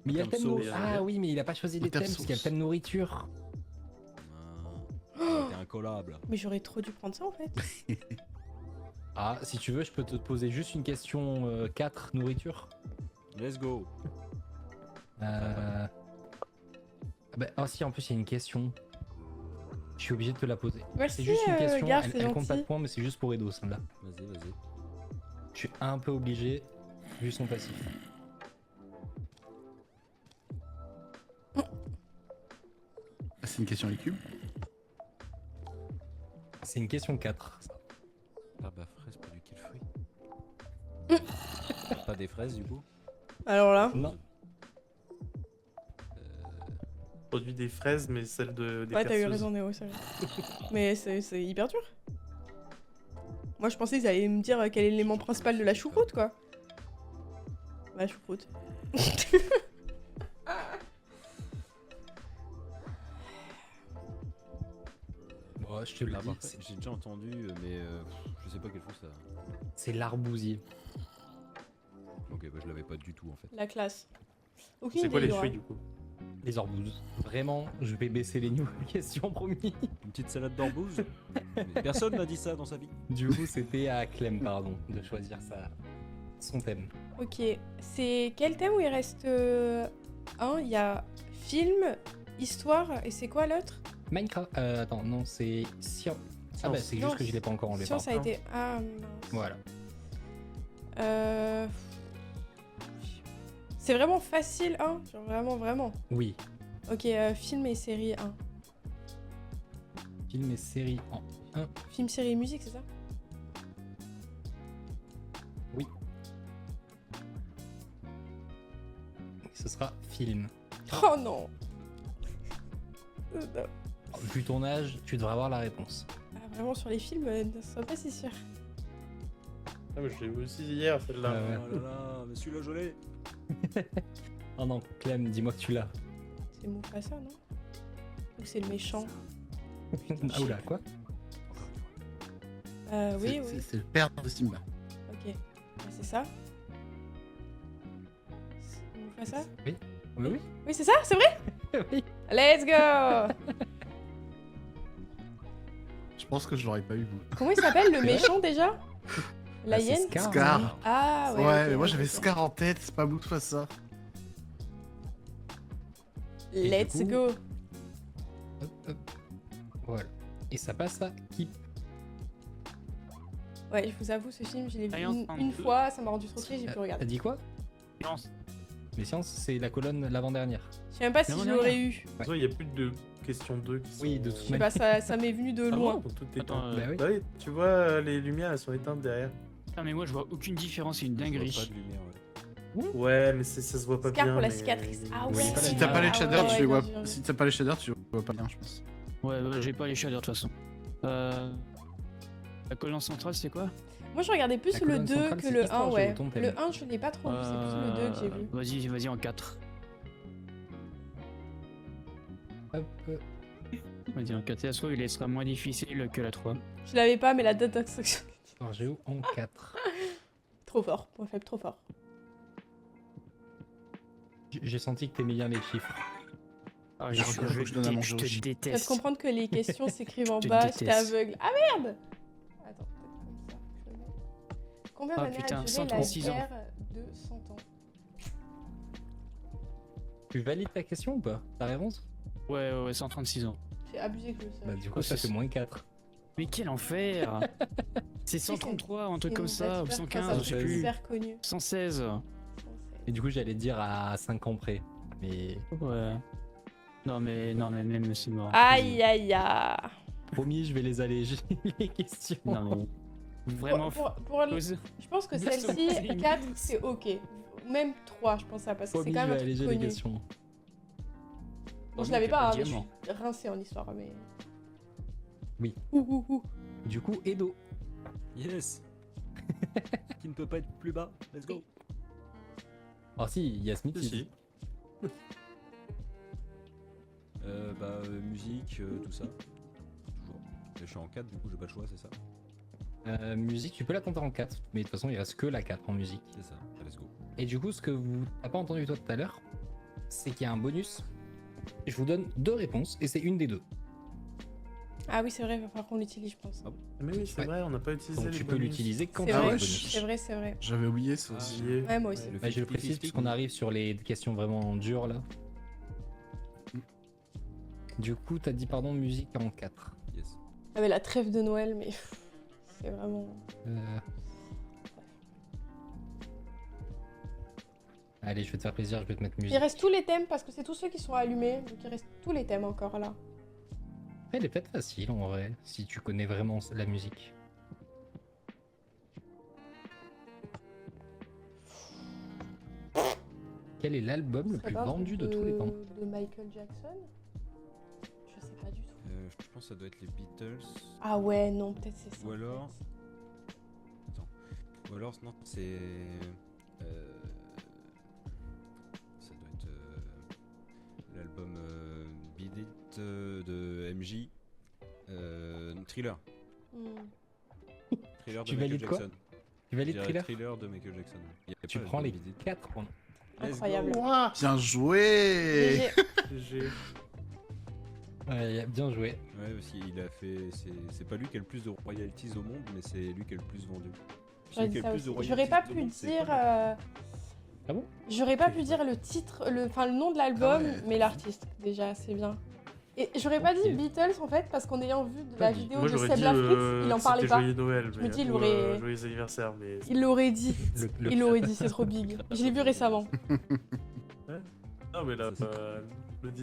Mais il y a le thème Thème nour- sauce. Ah oui, mais il a pas choisi les Thème thèmes parce qu'il y a le sauce. thème nourriture. T'es incollable. Mais j'aurais trop dû prendre ça en fait. Ah, si tu veux, je peux te poser juste une question 4 nourriture. Let's go. Ah bah, oh si, en plus il y a une question. Je suis obligé de te la poser. Merci, C'est juste une question, Garth, elle, c'est elle compte pas de gentil. points, mais c'est juste pour Edo celle-là. Vas-y, vas-y. Je suis un peu obligé, vu son passif. C'est une question à l'écume. C'est une question 4. ça. Ah bah fraise, pas du kill fruit. Pas des fraises du coup. Alors là, Non. Produit des fraises, mais celle des ouais, t'as eu perceuses. raison, Néo, ça. Mais c'est hyper dur. Moi, je pensais qu'ils allaient me dire quel est l'élément principal de la choucroute, quoi. La choucroute. Bon, Oh, je te le Ah, dis, parfait. J'ai déjà entendu, mais je sais pas quel fruit ça. c'est l'arbousier. Ok, bah je l'avais pas du tout en fait. La classe. Aucune C'est idée, quoi les Laura. fruits du coup? Les arbouses. Vraiment, je vais baisser les nouvelles questions, promis. Une petite salade d'arbouze. Mais personne n'a dit ça dans sa vie. Du coup, c'était à Clem, pardon, de choisir son thème. Ok, c'est quel thème où il reste un? Il y a film, histoire, et c'est quoi l'autre? Minecraft. Attends, non, c'est science. Ah bah, c'est Non, juste que je l'ai pas encore enlevé. Science a pardon. été... Ah, mince. Voilà. Euh... C'est vraiment facile, hein? Genre vraiment, vraiment. Oui. Ok, film et série 1. Film et série en 1. Film, série, musique, c'est ça? Oui. Ce sera film. Oh non! Non. Vu ton âge, tu devrais avoir la réponse. Ah, vraiment, sur les films, ne sois pas si sûr. Ah, mais je l'ai vu aussi hier celle-là. Ouais. Oh là là, mais celui-là je l'ai. Oh non, Clem, dis-moi que tu l'as. C'est Mufasa, non? Ou c'est le méchant? Ah oula, quoi? Oui, oui. C'est le père de Simba. Ok. Ah, c'est ça? C'est Mufasa? Oui. Oui, oui. Oui, c'est ça? C'est vrai? Oui. Let's go! Je pense que je l'aurais pas eu, vous. Comment il s'appelle le méchant déjà? La Ah, c'est hyène? Scar. Scar. Ah Ouais, ouais. ok, mais moi ok, j'avais ok. Scar en tête, c'est pas Mufasa. Et Let's du coup- go! Hop, hop. Voilà. Et ça passe à qui? Ouais, je vous avoue, ce film, je l'ai vu Alliance une 32. fois, ça m'a rendu trop triste, j'ai pu T'as regarder. dit quoi? Science. Les sciences, c'est la colonne l'avant-dernière. Je sais même pas si Non, je non, l'aurais non. eu. De toute façon, il y a plus de questions 2 qui sont... Oui, de toute Je sais pas, ça m'est venu de Ah loin. bon Donc tout est Attends, Bah oui. Bah oui, tu vois, les lumières, elles sont éteintes derrière. Ah, mais moi je vois aucune différence, c'est une Je vois dinguerie. pas de lumière, ouais. Ouais, mais ça se voit pas Scar bien. pour la mais- cicatrice. Ah Oui, ouais. c'est pas la Si t'as pas les Ah shaders, ouais, tu les vois. non, j'ai- Si t'as pas les shaders, tu vois pas bien, je pense. Ouais, j'ai pas les shaders de toute façon. La colonne centrale, c'est quoi? Moi, je regardais plus La le colonne 2 centrale, que c'est le Histoire 1, Géo, ouais. ton thème. Le 1, je l'ai pas trop vu, c'est plus le 2 que j'ai vu. Vas-y en 4. Hop. Vas-y en 4. Et la soit il sera moins difficile que la 3. Je l'avais pas, mais la date d'instruction. Histoire géo en 4. Trop fort, point faible, trop fort. J'ai senti que t'aimais bien les chiffres. Ah, Je crois que je donne à manger je au te chien. Tu vas déteste. comprendre que les questions s'écrivent en Je te bas, j'étais déteste. aveugle. Ah merde! Attends, peut-être comme ça. je vais mettre. Combien Ah, d'années putain, a duré 136 la ans. guerre de 100 ans? Tu valides ta question ou pas? Ta réponse? Ouais, 136 ans. C'est abusé que je le Bah sache. du coup Oh, ça c'est- fait moins 4. Mais quel enfer! C'est 133, un truc C'est comme une ça, date ou super 115, crasse, je sais c'est plus. Super connu. 116. Et du coup j'allais dire à 5 ans près. Mais Ouais. Non mais même c'est mort. Aïe aïe aïe. promis je vais les alléger les questions. Non mais vraiment. Pour le- Pause. Je pense que Personne celle-ci, n'aime. 4, c'est ok. Même 3, je pense ça, parce que c'est Promis quand je même vais un truc alléger les connu. questions. Bon, je Promis, l'avais t'as pas, hein, de mais je diamant. suis rincée en histoire, mais... Oui. Ouh. Du coup Edo. Yes. Qui ne peut pas être plus bas. Let's go. Ah si, il y a Smith. Si, si. Musique, tout ça. Toujours. Je suis en 4, du coup j'ai pas le choix, c'est ça. Musique, tu peux la tenter en 4, mais de toute façon il reste que la 4 en musique. C'est ça. Let's go. Et du coup ce que vous t'as pas entendu toi tout à l'heure, c'est qu'il y a un bonus. Je vous donne 2 réponses et c'est une des 2. Ah oui, c'est vrai, il va falloir qu'on l'utilise, je pense. Ah bon. Mais oui, c'est Ouais. vrai, on n'a pas utilisé Donc les tu peux bonus. l'utiliser quand C'est tu as vrai, le ouais, bonus. c'est vrai. J'avais oublié ça Ah, aussi. Oublié. Ouais, moi aussi. Le Bah, je le précise 50-50, puisqu'on arrive sur les questions vraiment dures là. Du coup, t'as dit pardon musique en 4. Yes. Ah mais la trêve de Noël, mais... C'est vraiment... Allez, je vais te faire plaisir, je vais te mettre Il musique. reste tous les thèmes, parce que c'est tous ceux qui sont allumés, donc il reste tous les thèmes encore là. Elle est peut-être facile en vrai, si tu connais vraiment la musique. Quel est l'album le Ce serait plus pas un vendu truc de tous les temps? De Michael Jackson? Je sais pas du tout. Je pense que ça doit être les Beatles. Ah ouais, non, peut-être c'est ça. Ou en alors- fait. Ou alors, non, c'est. Ça doit être l'album Beat It de MJ. Thriller. Hmm. Thriller de Tu Michael valides quoi? Jackson. Tu Je valides dirais Thriller? Thriller de Michael Jackson. Il y a Tu pas, prends je les l'ai validé. 4 points. Let's Incroyable. go. Ouah, bien joué. GG. J'ai- Ouais, bien joué. Ouais, aussi, il a fait. C'est pas lui qui a le plus de royalties au monde, mais c'est lui qui a le plus vendu. J'aurais Celui qui dit a ça le plus de aussi. royalties J'aurais pas au pu monde, c'est dire. pas lui. Ah bon? J'aurais pas pu dire le titre, enfin le nom de l'album, Ah ouais. mais l'artiste. Déjà, c'est bien. Et j'aurais pas Ok. dit Beatles en fait, parce qu'en ayant vu de la dit. vidéo Moi de j'aurais Seb dit Lafrite, il en parlait c'était pas. Joyeux Noël, Je mais, me dis, il ou, aurait- Joyeux anniversaire, mais... Il l'aurait dit. Le Il l'aurait dit, c'est trop big. Je l'ai vu récemment. Non mais là, Ça,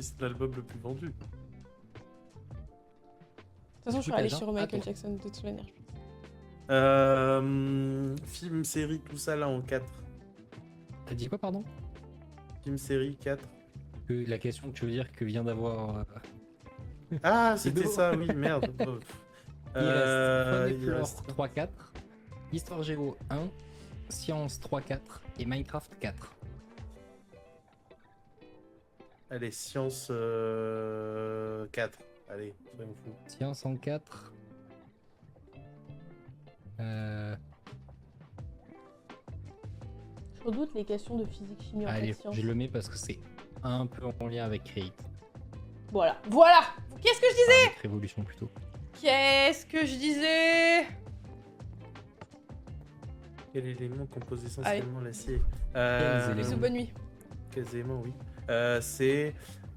c'est l'album le plus vendu. De toute façon, je suis Écoute, allée Jean, sur à Michael toi. Jackson de toute manière. Film, série, tout ça là en 4. T'as dit quoi, pardon? Film, série, 4. La question que tu veux dire que vient d'avoir. Ah, c'était beau. ça, oui, merde. Il reste Fun et il Flore reste- 3-4, Histoire Géo 1, Science 3-4 et Minecraft 4. Allez, science 4. Allez, soyons fous. Science en 4. Je redoute les questions de physique, chimie en Allez, sciences. je le mets parce que c'est un peu en lien avec Create. Voilà, voilà. Qu'est-ce que je disais Avec Révolution plutôt. Qu'est-ce que je disais Quel élément compose essentiellement l'acier Quels éléments Bisous, bonne nuit. Quels éléments, oui. C'est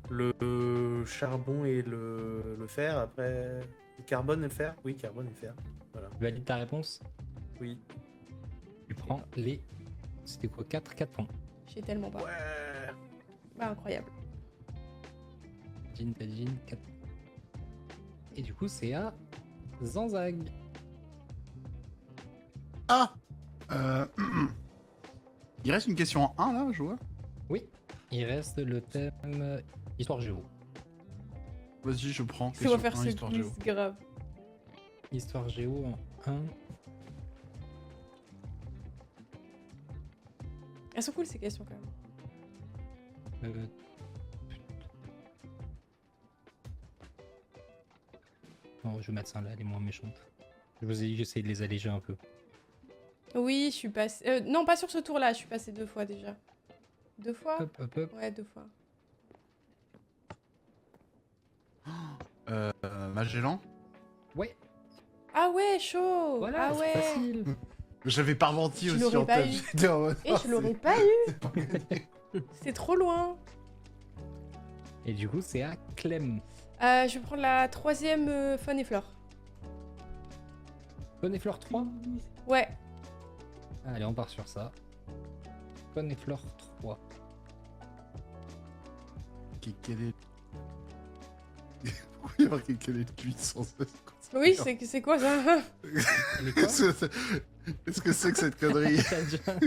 le charbon et le fer, après... Le carbone et le fer. Oui, carbone et le fer. Tu valides ta réponse? Oui. Tu prends les. C'était quoi? 4 points. J'ai tellement pas. Ouais. Bah, incroyable. Jean, pas de jean, 4. Et du coup, c'est à Zanzag. Ah Il reste une question en 1 là, je vois. Oui, il reste le thème Histoire Géo. Vas-y, je prends. C'est on va Question faire 1, ce histoire quiz géo. grave. Histoire Géo en 1. Elles sont cool ces questions quand même. Non, je vais mettre ça là, elle est moins méchante. Je vous ai dit, j'essaie de les alléger un peu. Oui, je suis passée. Non, pas sur ce tour-là, je suis passée 2 fois déjà. 2 fois Hop, hop, hop. Ouais, 2 fois. Magellan. Ouais, Ah ouais, chaud voilà, Ah c'est ouais facile. J'avais pas menti Je aussi l'aurais en pas tête. eu. J'étais en mode, Et oh, je l'aurais c'est- pas eu c'est pas gagné. C'est trop loin. Et du coup, c'est à Clem. Je vais prendre la 3ème Fun et Flore. Bonne et Fleur 3. Ouais. Allez, on part sur ça. Bonne et Fleur 3. Quel est... Pourquoi il y a marqué quel est le cuit sans cesse? Oui, c'est quoi ça Mais quoi? Qu'est-ce que c'est que cette connerie? T'as déjà-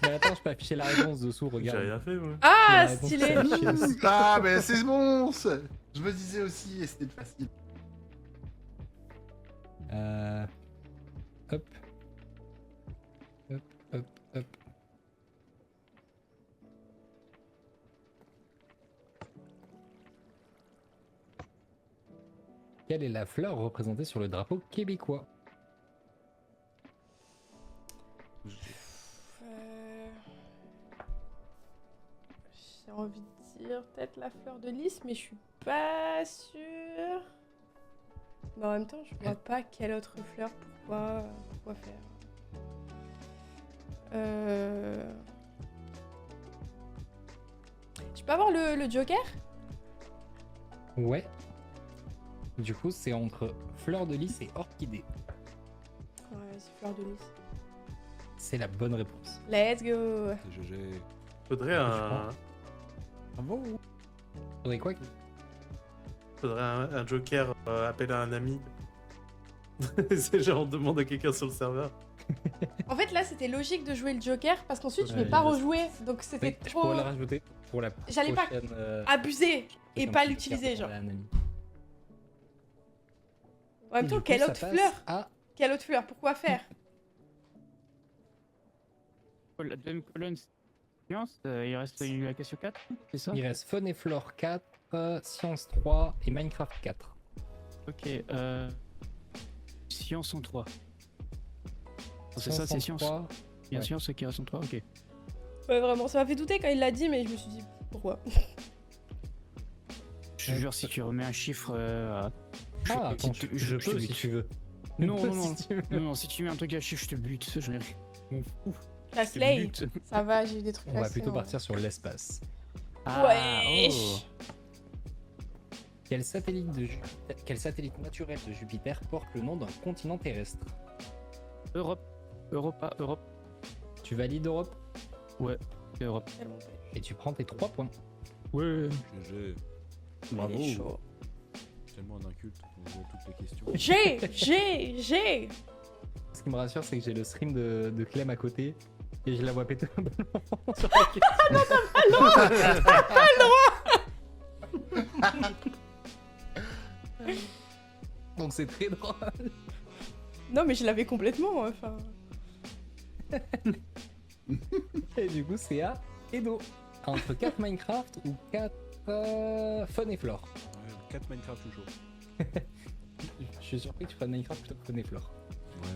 Mais attends, je peux afficher la réponse dessous, J'ai regarde. rien fait, moi. Ah, La réponse, stylé c'est affiché dessus. Ah, mais c'est bon ça. Je me disais aussi, et c'était facile. Hop. Hop, hop, hop. Quelle est la fleur représentée sur le drapeau québécois? J'ai envie de dire peut-être la fleur de lys, mais je suis pas sûre. Mais en même temps, je vois pas quelle autre fleur pourquoi faire. Je peux avoir le Joker? Ouais. Du coup, c'est entre fleur de lys et orchidée. Ouais, c'est fleur de lys. C'est la bonne réponse. Let's go! C'est GG. Faudrait un... Bravo. Faudrait quoi? Faudrait un joker appelé à un ami. C'est genre on demande à quelqu'un sur le serveur. En fait, là, c'était logique de jouer le Joker parce qu'ensuite, je Ouais, vais pas il reste- rejouer. Donc, c'était Oui, je trop pourrais la rajouter pour la J'allais pas prochaine. abusé et comme pas petit l'utiliser, joker genre. pour un ami. En même Et temps, du coup, quelle ça autre passe fleur? à- Quelle autre fleur? Pourquoi faire? La deuxième colonne, Science, il reste la question 4, c'est ça? Il reste Faune et Flore 4, Science 3 et Minecraft 4. Ok, science en 3. C'est ça, Science c'est en science. 3. Il y a Ouais. science qui reste en 3, ok. Ouais, vraiment, ça m'a fait douter quand il l'a dit, mais je me suis dit pourquoi. Je te jure, si tu remets un chiffre. Ah, attends, si tu- je te peux si bute. tu veux. Non, Je peux non, non. si tu veux. Non, si tu mets un truc à chiffre, je te bute. Je m'en fous. La Je te Slay, bute. ça va, j'ai eu des trucs On va faciles, plutôt hein. partir sur l'espace. Wesh. Quel satellite naturel de Jupiter porte le nom d'un continent terrestre? Europe. Europe. Tu valides Europe Ouais, Europe. Tellement pas. et tu prends tes 3 points. Ouais. GG. Il est chaud. Tellement un inculte qu'on voit toutes les questions. J'ai Ce qui me rassure, c'est que j'ai le stream de Clem à côté et je la vois péter un ballon sur la question. Donc c'est très drôle. Non, mais je l'avais complètement, enfin... Et du coup, c'est à Edo. Entre 4 Minecraft ou 4 Faune et Flore. 4 Minecraft toujours. Je suis surpris que tu prennes Minecraft plutôt que Faune et Flore. Ouais.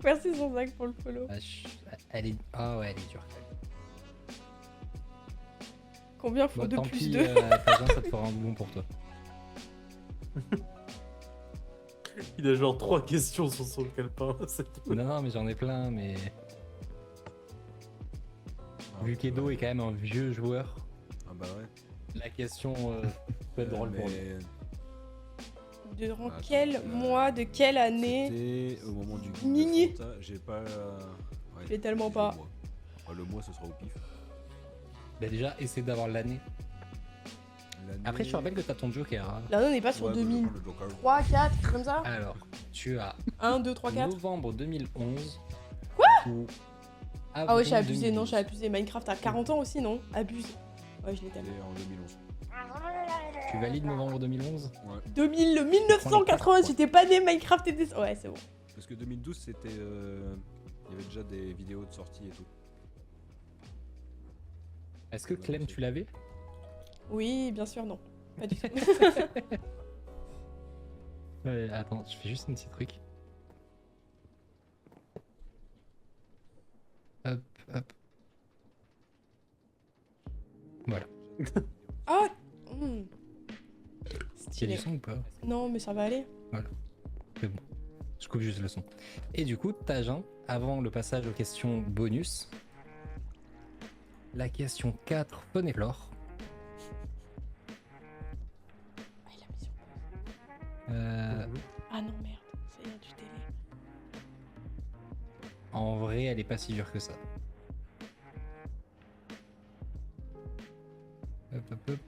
Merci Zonzac pour le follow. Elle est... Ah ouais, elle est dure. Combien faut Bon, 2 tant plus pis, 2 Tajan, ça te fera un bon pour toi. Il a genre 3 questions sur son calepin, c'est tout. Non, mais j'en ai plein, mais... Vu qu'Edo est quand même un vieux joueur, Ah bah ouais. la question peut être drôle pour lui. Mais Durant Attends, quel mois, de quelle année? c'était au moment du guide Nini. de Fanta, j'ai pas... Ouais, J'ai tellement j'ai pas. le mois. Ah, le mois, ce sera au pif. Bah déjà, essaie d'avoir l'année. L'année- Après, je te rappelle que t'as ton Joker. Hein. Là, on n'est pas sur Ouais, bah, je vais 2003, prendre le Joker. 4, comme ça Alors, tu as 1, 2, 3, 4. novembre 2011. Quoi ou Ah ouais, j'ai avril abusé, non, 2012. j'ai abusé. Minecraft à 40 ans aussi, non? Abuse. Ouais, je l'ai tellement. Et en 2011. Tu valides novembre 2011? Ouais. 2000, 1980, j'étais pas né, Minecraft était... Ouais, c'est bon. Parce que 2012, c'était... Il y avait déjà des vidéos de sortie et tout. Est-ce que Clem, tu l'avais? Oui, bien sûr, non. Pas du tout. Ouais, attends, je fais juste un petit truc. Hop, hop. Voilà. Ah Il y a Stylé. du son ou pas? Non, mais ça va aller. C'est bon. Je coupe juste le son. Et du coup, Tajan, avant le passage aux questions bonus, la question 4, Faune et Flore. Ah, il a mis sur pause. Ah non, merde. Ça y est, du télé. En vrai, elle est pas si dure que ça. Hop, hop, hop.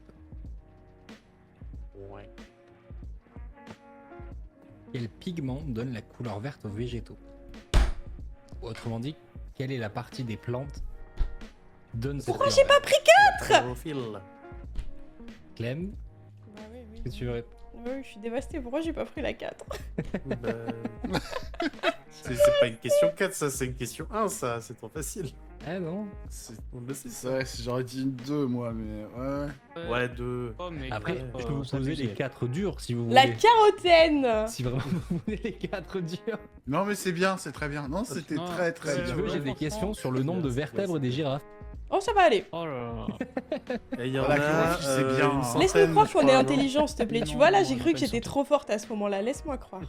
Ouais. Quel pigment donne la couleur verte aux végétaux? Autrement dit, quelle est la partie des plantes qui donne cette Pourquoi couleur j'ai pas verte? pris Chlorophylle. Clem, Bah oui, oui. est-ce que tu veux répondre? Ouais, je suis dévastée. Pourquoi j'ai pas pris la 4? Bah, c'est pas une question 4, ça, c'est une question 1, ça, c'est trop facile. Ah non. On le sait, C'est ça. vrai, j'aurais dit une 2 moi, mais ouais. Ouais, 2. Oh, mais Après, Ouais, je peux vous poser les 4 durs si vous voulez. La carotène. Si vraiment vous voulez les 4 durs. Non, mais c'est bien, c'est très bien. Non, c'était Non, très très Si bien. tu veux, j'ai des questions sur le nombre de vertèbres des girafes. Oh, ça va aller. Oh là là. Et il y en Voilà, a. Chlorophylle, c'est bien. une Laisse-nous centaine, Laisse-nous croire je qu'on est crois, non intelligent, s'il te plaît. Non, Tu vois, là, non, j'ai on cru est que pas j'étais sorti. trop forte à ce moment-là. Laisse-moi croire.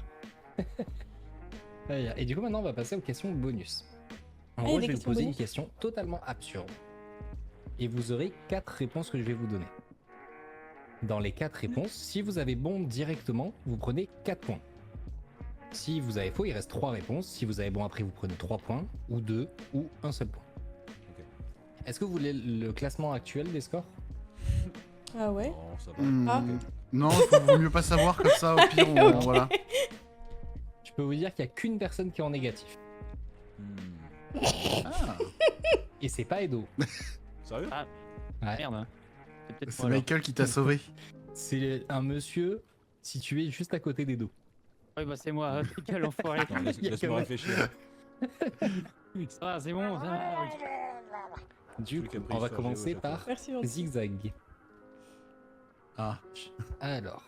Et du coup, maintenant, on va passer aux questions bonus. En Ah, il y a gros, des je vais vous questions poser une bonus. question totalement absurde. Et vous aurez 4 réponses que je vais vous donner. Dans les 4 réponses, si vous avez bon directement, vous prenez 4 points. Si vous avez faux, il reste 3 réponses. Si vous avez bon après, vous prenez 3 points, ou 2, ou un seul point. Ok. Est-ce que vous voulez le classement actuel des scores? Ah ouais. Non, ça va. Ah. Non, vaut mieux pas savoir comme ça, au pire, Ok. voilà. Je peux vous dire qu'il n'y a qu'une personne qui est en négatif. Hmm. Ah, Et c'est pas Edo. Sérieux? Ouais. Merde. Hein. C'est peut-être c'est moi, alors. Michael qui t'a sauvé. C'est un monsieur situé juste à côté d'Edo. Oui, bah c'est moi, quel enfoiré. Attends, Il y a laisse-moi que réfléchir. Ça va, c'est bon, ça va. ok. Du Le coup, caprice on va sur commencer Géo, par Merci, gentil. Zigzag. Ah. Alors.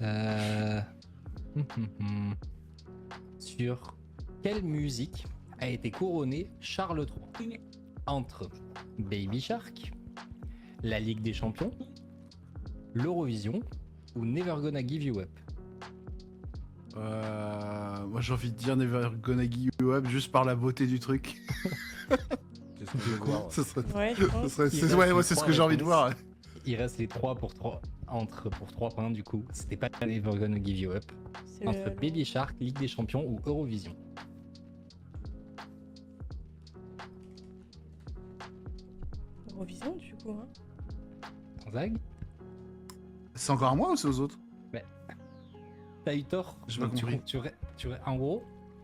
Euh... Sur quelle musique a été couronné Charles III entre Baby Shark, la Ligue des Champions, l'Eurovision ou Never Gonna Give You Up? Moi j'ai envie de dire Never Gonna Give You Up juste par la beauté du truc. C'est ce qu'on veut voir. Ce serait... Ouais, je ce pense. serait- Il c'est reste ouais, les moi c'est ce trois que j'ai envie de réponses. voir. Il reste les 3 pour 3 pour 3 points du coup. C'était pas Never Gonna Give You Up. C'est Entre le- Baby Shark, Ligue des Champions ou Eurovision. Eurovision, du coup. Hein. Zag, C'est encore à moi ou c'est aux autres? t'as eu tort. J'ai pas Donc, compris. En gros,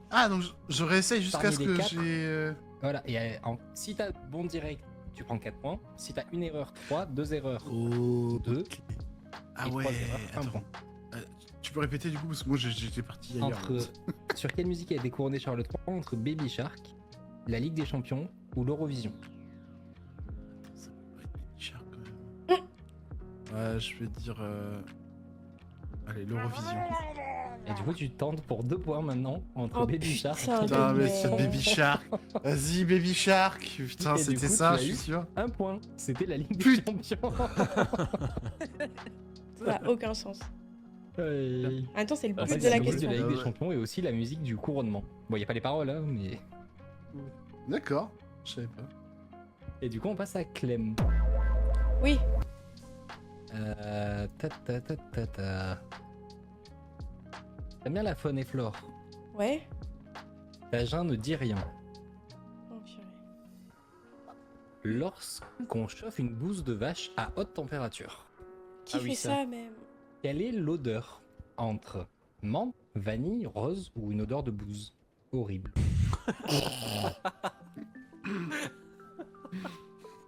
Ah donc je réessaye jusqu'à Parmi ce les que quatre. j'ai... voilà. Et si t'as bon direct, tu prends 4 points. Si t'as une erreur, 3, 2 erreurs, Oh... 2. Ah et ouais, 3 erreurs, 1 attends. point. Tu peux répéter du coup parce que moi j'étais parti ailleurs. Entre, sur quelle musique a été couronné Charles III entre Baby Shark, la Ligue des Champions ou l'Eurovision? Ça va être cher quand même. Ouais, je vais dire... Allez, l'Eurovision. Et du coup, tu tentes pour 2 points maintenant entre Oh, Baby Shark putain, et Putain, mais mais- c'est Baby Shark. Vas-y, Baby Shark. Putain, Et du c'était coup, ça, tu je l'as suis eu sûr. 1 point. C'était la Ligue des Putain. Champions. Ça n'a aucun sens. Ouais. En même temps, c'est le En but fait, de c'est la la musique de question. la Ligue des Ouais. Champions et aussi la musique du couronnement. Bon, il n'y a pas les paroles, hein, mais. D'accord, je savais pas. Et du coup, on passe à Clem. Oui, Ta. T'aimes bien la faune et flore. ouais. Vagin ne dit rien. Oh, purée. Lorsqu'on chauffe une bouse de vache à haute température, Qui Ah oui, fait ça. ça, même? quelle est l'odeur entre menthe, vanille, rose ou une odeur de bouse? Horrible.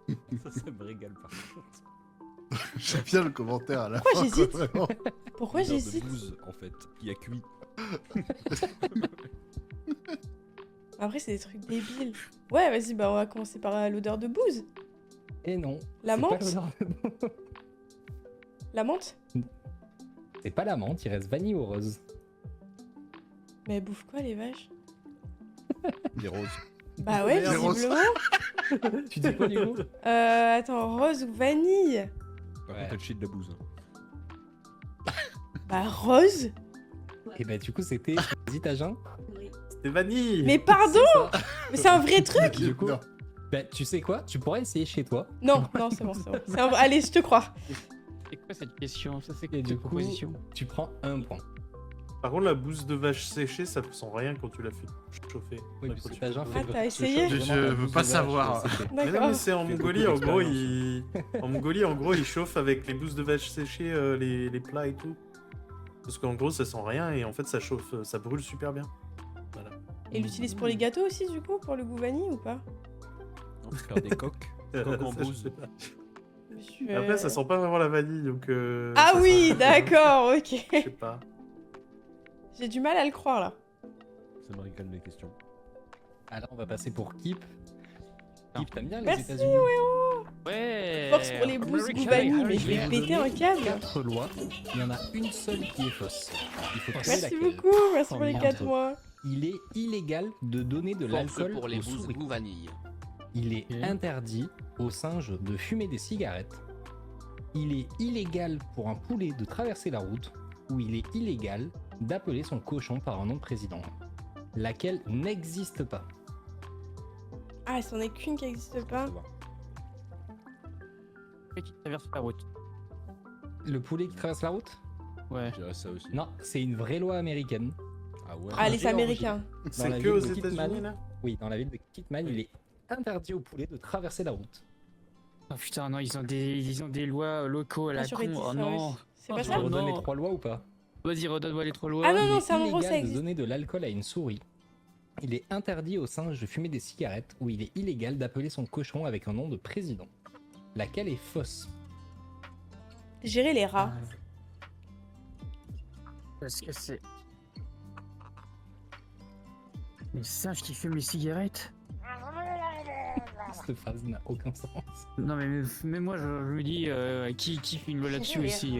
Ça me régale par contre. J'aime bien le commentaire à la Pourquoi fin. j'hésite quoi, vraiment. Pourquoi Odeur de j'hésite? bouse, en fait, qui a cuit. Après, c'est des trucs débiles. Ouais, vas-y, bah on va commencer par l'odeur de bouse. Et non. La c'est pas menthe l'odeur de bouse. La menthe? C'est pas la menthe, il reste vanille ou rose. Mais elles bouffent quoi, les vaches? Des roses. Bah ouais, Les roses. visiblement. Tu dis quoi du coup? Attends, rose ou vanille? Par Ouais. contre, elle chie de la bouse. Bah rose? Et bah du coup c'était Zitagin. C'était vanille. Mais pardon! Mais c'est un vrai truc! Du coup, Non. bah tu sais quoi? Tu pourrais essayer chez toi. Non, non, c'est bon, c'est bon. Allez, je te crois. C'est quoi cette question? Ça, c'est Et quoi du cette coup, proposition? tu prends 1 point. Par contre, la bouse de vache séchée, ça sent rien quand tu l'as fait chauffer. Oui, Enfin, parce quand que tu Zitagin fais- fait Ah, t'as essayé? chauffe Je vraiment la veux bouse pas de vache, savoir. séchée. Mais non, D'accord. mais c'est en Fais beaucoup Mongolie, en gros, d'expérience. en Mongolie, en gros, ils chauffent avec les bouses de vache séchées les plats et tout. Parce qu'en gros, ça sent rien et en fait, ça chauffe, ça brûle super bien. Voilà. Et ils l'utilisent pour les gâteaux aussi, du coup, pour le goût vanille ou pas? Non, pour faire des coques. Coques en Ça, je bouse. sais pas. Je- Après, ça sent pas vraiment la vanille, donc. Ah ça oui, sent- d'accord, ok. Je sais pas. J'ai du mal à le croire, là. Ça me régale les questions. Alors on va passer pour Kip. Kip, t'aimes bien les Merci, États-Unis? Ouais. Force pour les bouses American goût vanille, mais Harry je vais Potter. péter un câble. 4 lois, il y en a une seule qui est fausse. Il faut trouver Merci laquelle. beaucoup, merci Oh, pour les merde. 4 mois. Il est illégal de donner de Force l'alcool pour les aux bouses souris. goût vanille. Il est Ok. interdit aux singes de fumer des cigarettes. Il est illégal pour un poulet de traverser la route. Ou il est illégal d'appeler son cochon par un nom de président. Laquelle n'existe pas. Ah, c'en est qu'une qui n'existe pas. Qui traverse la route. Le poulet qui traverse la route? Ouais. Je dirais ça aussi. Non, c'est une vraie loi américaine. Ah ouais. Ah, les Géorgie. Américains. Dans C'est la que ville aux de Kitman. États-Unis, là? Oui, dans la ville de Kitman, il est interdit au poulet de traverser la route. Oh putain, non, ils ont des lois locaux à la Ah, j'aurais con. dit Oh ça non. aussi. C'est Oh, pas Je ça te redonne non. les 3 lois ou pas? Vas-y, redonne-moi les 3 lois. Ah non, non, Il est c'est un endroit, ça illégal de existe. donner de l'alcool à une souris. Il est interdit aux singes de fumer des cigarettes ou il est illégal d'appeler son cochon avec un nom de président. Laquelle est fausse? Gérer les rats. Parce que c'est. Les singes qui fument les cigarettes? Cette phrase n'a aucun sens. Non, mais moi, je me dis, qui fait une loi là-dessus aussi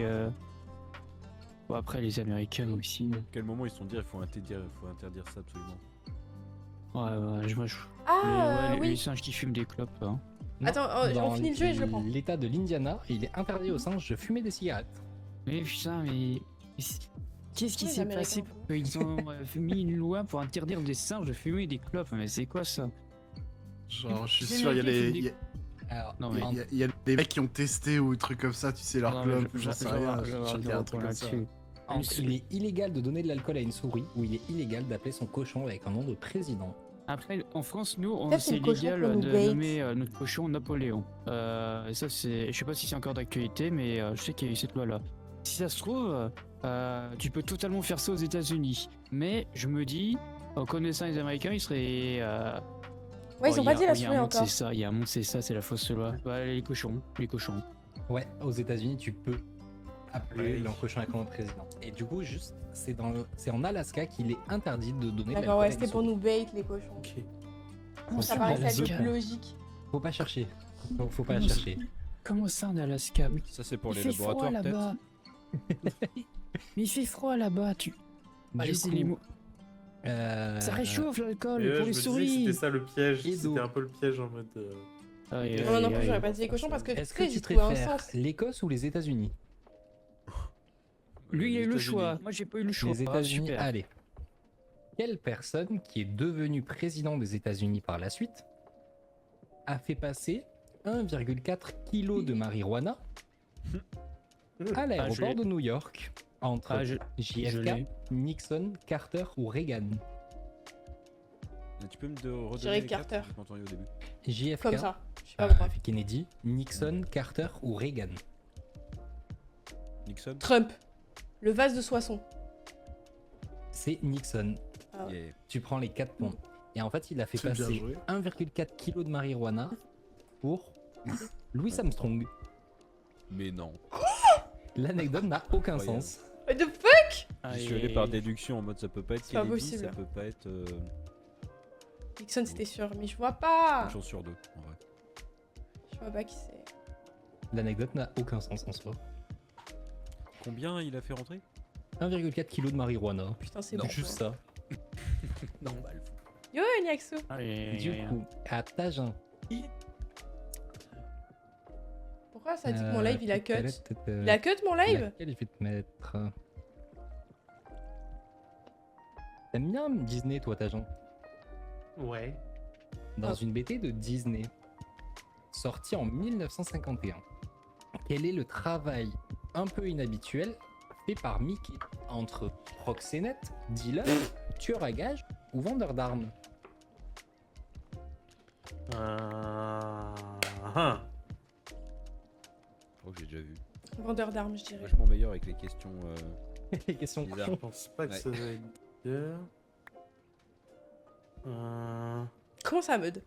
Bon, après, les Américains aussi. À quel moment ils se sont dit il faut interdire ça absolument. Ouais, moi, je. Ah, les oui. singes qui fument des clopes, hein. Non, Attends, on dans finit le jeu et je le prends. L'État de l'Indiana, il est interdit aux singes de fumer des cigarettes. Mais putain, qu'est-ce qui Oui, s'est les passé Américains pour qu'ils ont mis une loi pour interdire des singes de fumer des clopes? Mais c'est quoi ça? Genre, je suis Les sûr, il y a Américains les. fument Alors, Non, mais- Il y a des mecs qui ont testé ou des trucs comme ça, tu sais, leur Non, mais club, j'en sais rien. J'ai regardé un truc comme ça. entre il est illégal de donner de l'alcool à une souris ou il est illégal d'appeler son cochon avec un nom de président. Après, en France, nous, Peut-être c'est le cochon illégal qu'on nous de bait. nommer notre cochon Napoléon. Ça, c'est. Je sais pas si c'est encore d'actualité, mais je sais qu'il y a eu cette loi-là. Si ça se trouve, tu peux totalement faire ça aux États-Unis. Mais je me dis, en connaissant les Américains, ils seraient. Ouais, ils ont pas dit la Il y a souris un monde, encore. c'est ça, il y a un monde, c'est ça, c'est la fausse loi. Ouais, les cochons. Ouais, aux États-Unis, tu peux appeler Oui. leur cochon avec un nom de président. Et du coup, juste, c'est en Alaska qu'il est interdit de donner de l'alcool D'accord, à ouais, une c'était pour souris. nous bait les cochons. Ok. Comment Ça en paraissait être Alaska plus logique. Faut pas chercher. Faut pas Comment ça- chercher. Comment ça en Alaska? Ça c'est pour Il les fait froid laboratoires là-bas. peut-être. Mais il fait froid là-bas, tu. Du laissez coup, les mots. euh, Ça réchauffe l'alcool Mais ouais, pour je les me disais que souris. c'était ça le piège. Et d'eau. C'était un peu le piège en mode. Aïe, Moi non aïe, plus, aïe. j'aurais pas dit les cochons parce que Est-ce tu sais, que j'ai tu trouvé un préfères sens. l'Écosse ou les États-Unis? Lui, il a eu le États-Unis. choix. Moi, j'ai pas eu le choix. Les États-Unis, super. allez. Quelle personne qui est devenue président des États-Unis par la suite a fait passer 1,4 kg de marijuana à l'aéroport l'ai. de New York entre Ah, je JFK, l'ai. Nixon, Carter ou Reagan? Tu peux me redonner dirais les quatre Carter. J'ai pas entendu au début. JFK, Comme ça. Je sais pas pourquoi. Kennedy, Nixon, Carter ou Reagan? Nixon. Trump. Le vase de Soissons. C'est Nixon. Ah ouais. Yeah. Tu prends les 4 points. Et en fait, il a fait C'est bien passer joué. 1,4 kg de marijuana pour Louis Armstrong. Mais non. L'anecdote n'a aucun Incroyable. sens. What the fuck? Je suis allé par déduction en mode ça peut pas être C'est pas Kennedy, possible. ça peut pas être Nixon, c'était sûr, mais je vois pas. une chance sur deux en vrai. Je vois pas qui c'est. L'anecdote n'a aucun sens en soi. Combien il a fait rentrer 1,4 kg de marijuana. Putain, c'est Non, bon. juste ça. Normal. Yo, Niaxo. Du coup, à Tagein. Pourquoi ça dit que mon live il a cut? Il Il a cut mon live? Laquelle je vais te mettre? T'aimes bien Disney, toi, Tagein? Ouais. Dans Ah. une BT de Disney, sortie en 1951, quel est le travail un peu inhabituel fait par Mickey entre proxénète, dealer, tueur à gages ou vendeur d'armes? Je crois que j'ai déjà vu. Vendeur d'armes, je dirais. Vachement meilleur avec les questions. Les questions Bizarre. Je cons. pense pas que Ouais. ça va être leader. Comment ça, Meud?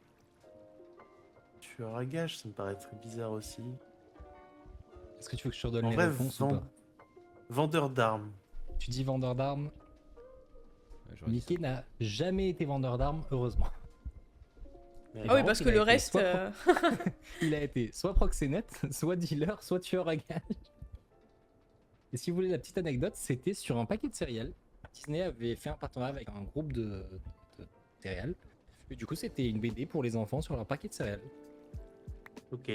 Tueur à gage, ça me paraît très bizarre aussi. Est-ce que tu veux que je te redonne En les vrai, réponses ou pas? vendeur d'armes. Tu dis vendeur d'armes. Ouais, j'aurais dit Mickey n'a jamais été vendeur d'armes, heureusement. Mais Ah oui, par parce contre, que il a le été reste. soit Il a été soit proxénète, soit dealer, soit tueur à gages. Et si vous voulez la petite anecdote, c'était sur un paquet de céréales. Disney avait fait un partenariat avec un groupe de céréales. Et du coup, c'était une BD pour les enfants sur leur paquet de céréales. Ok.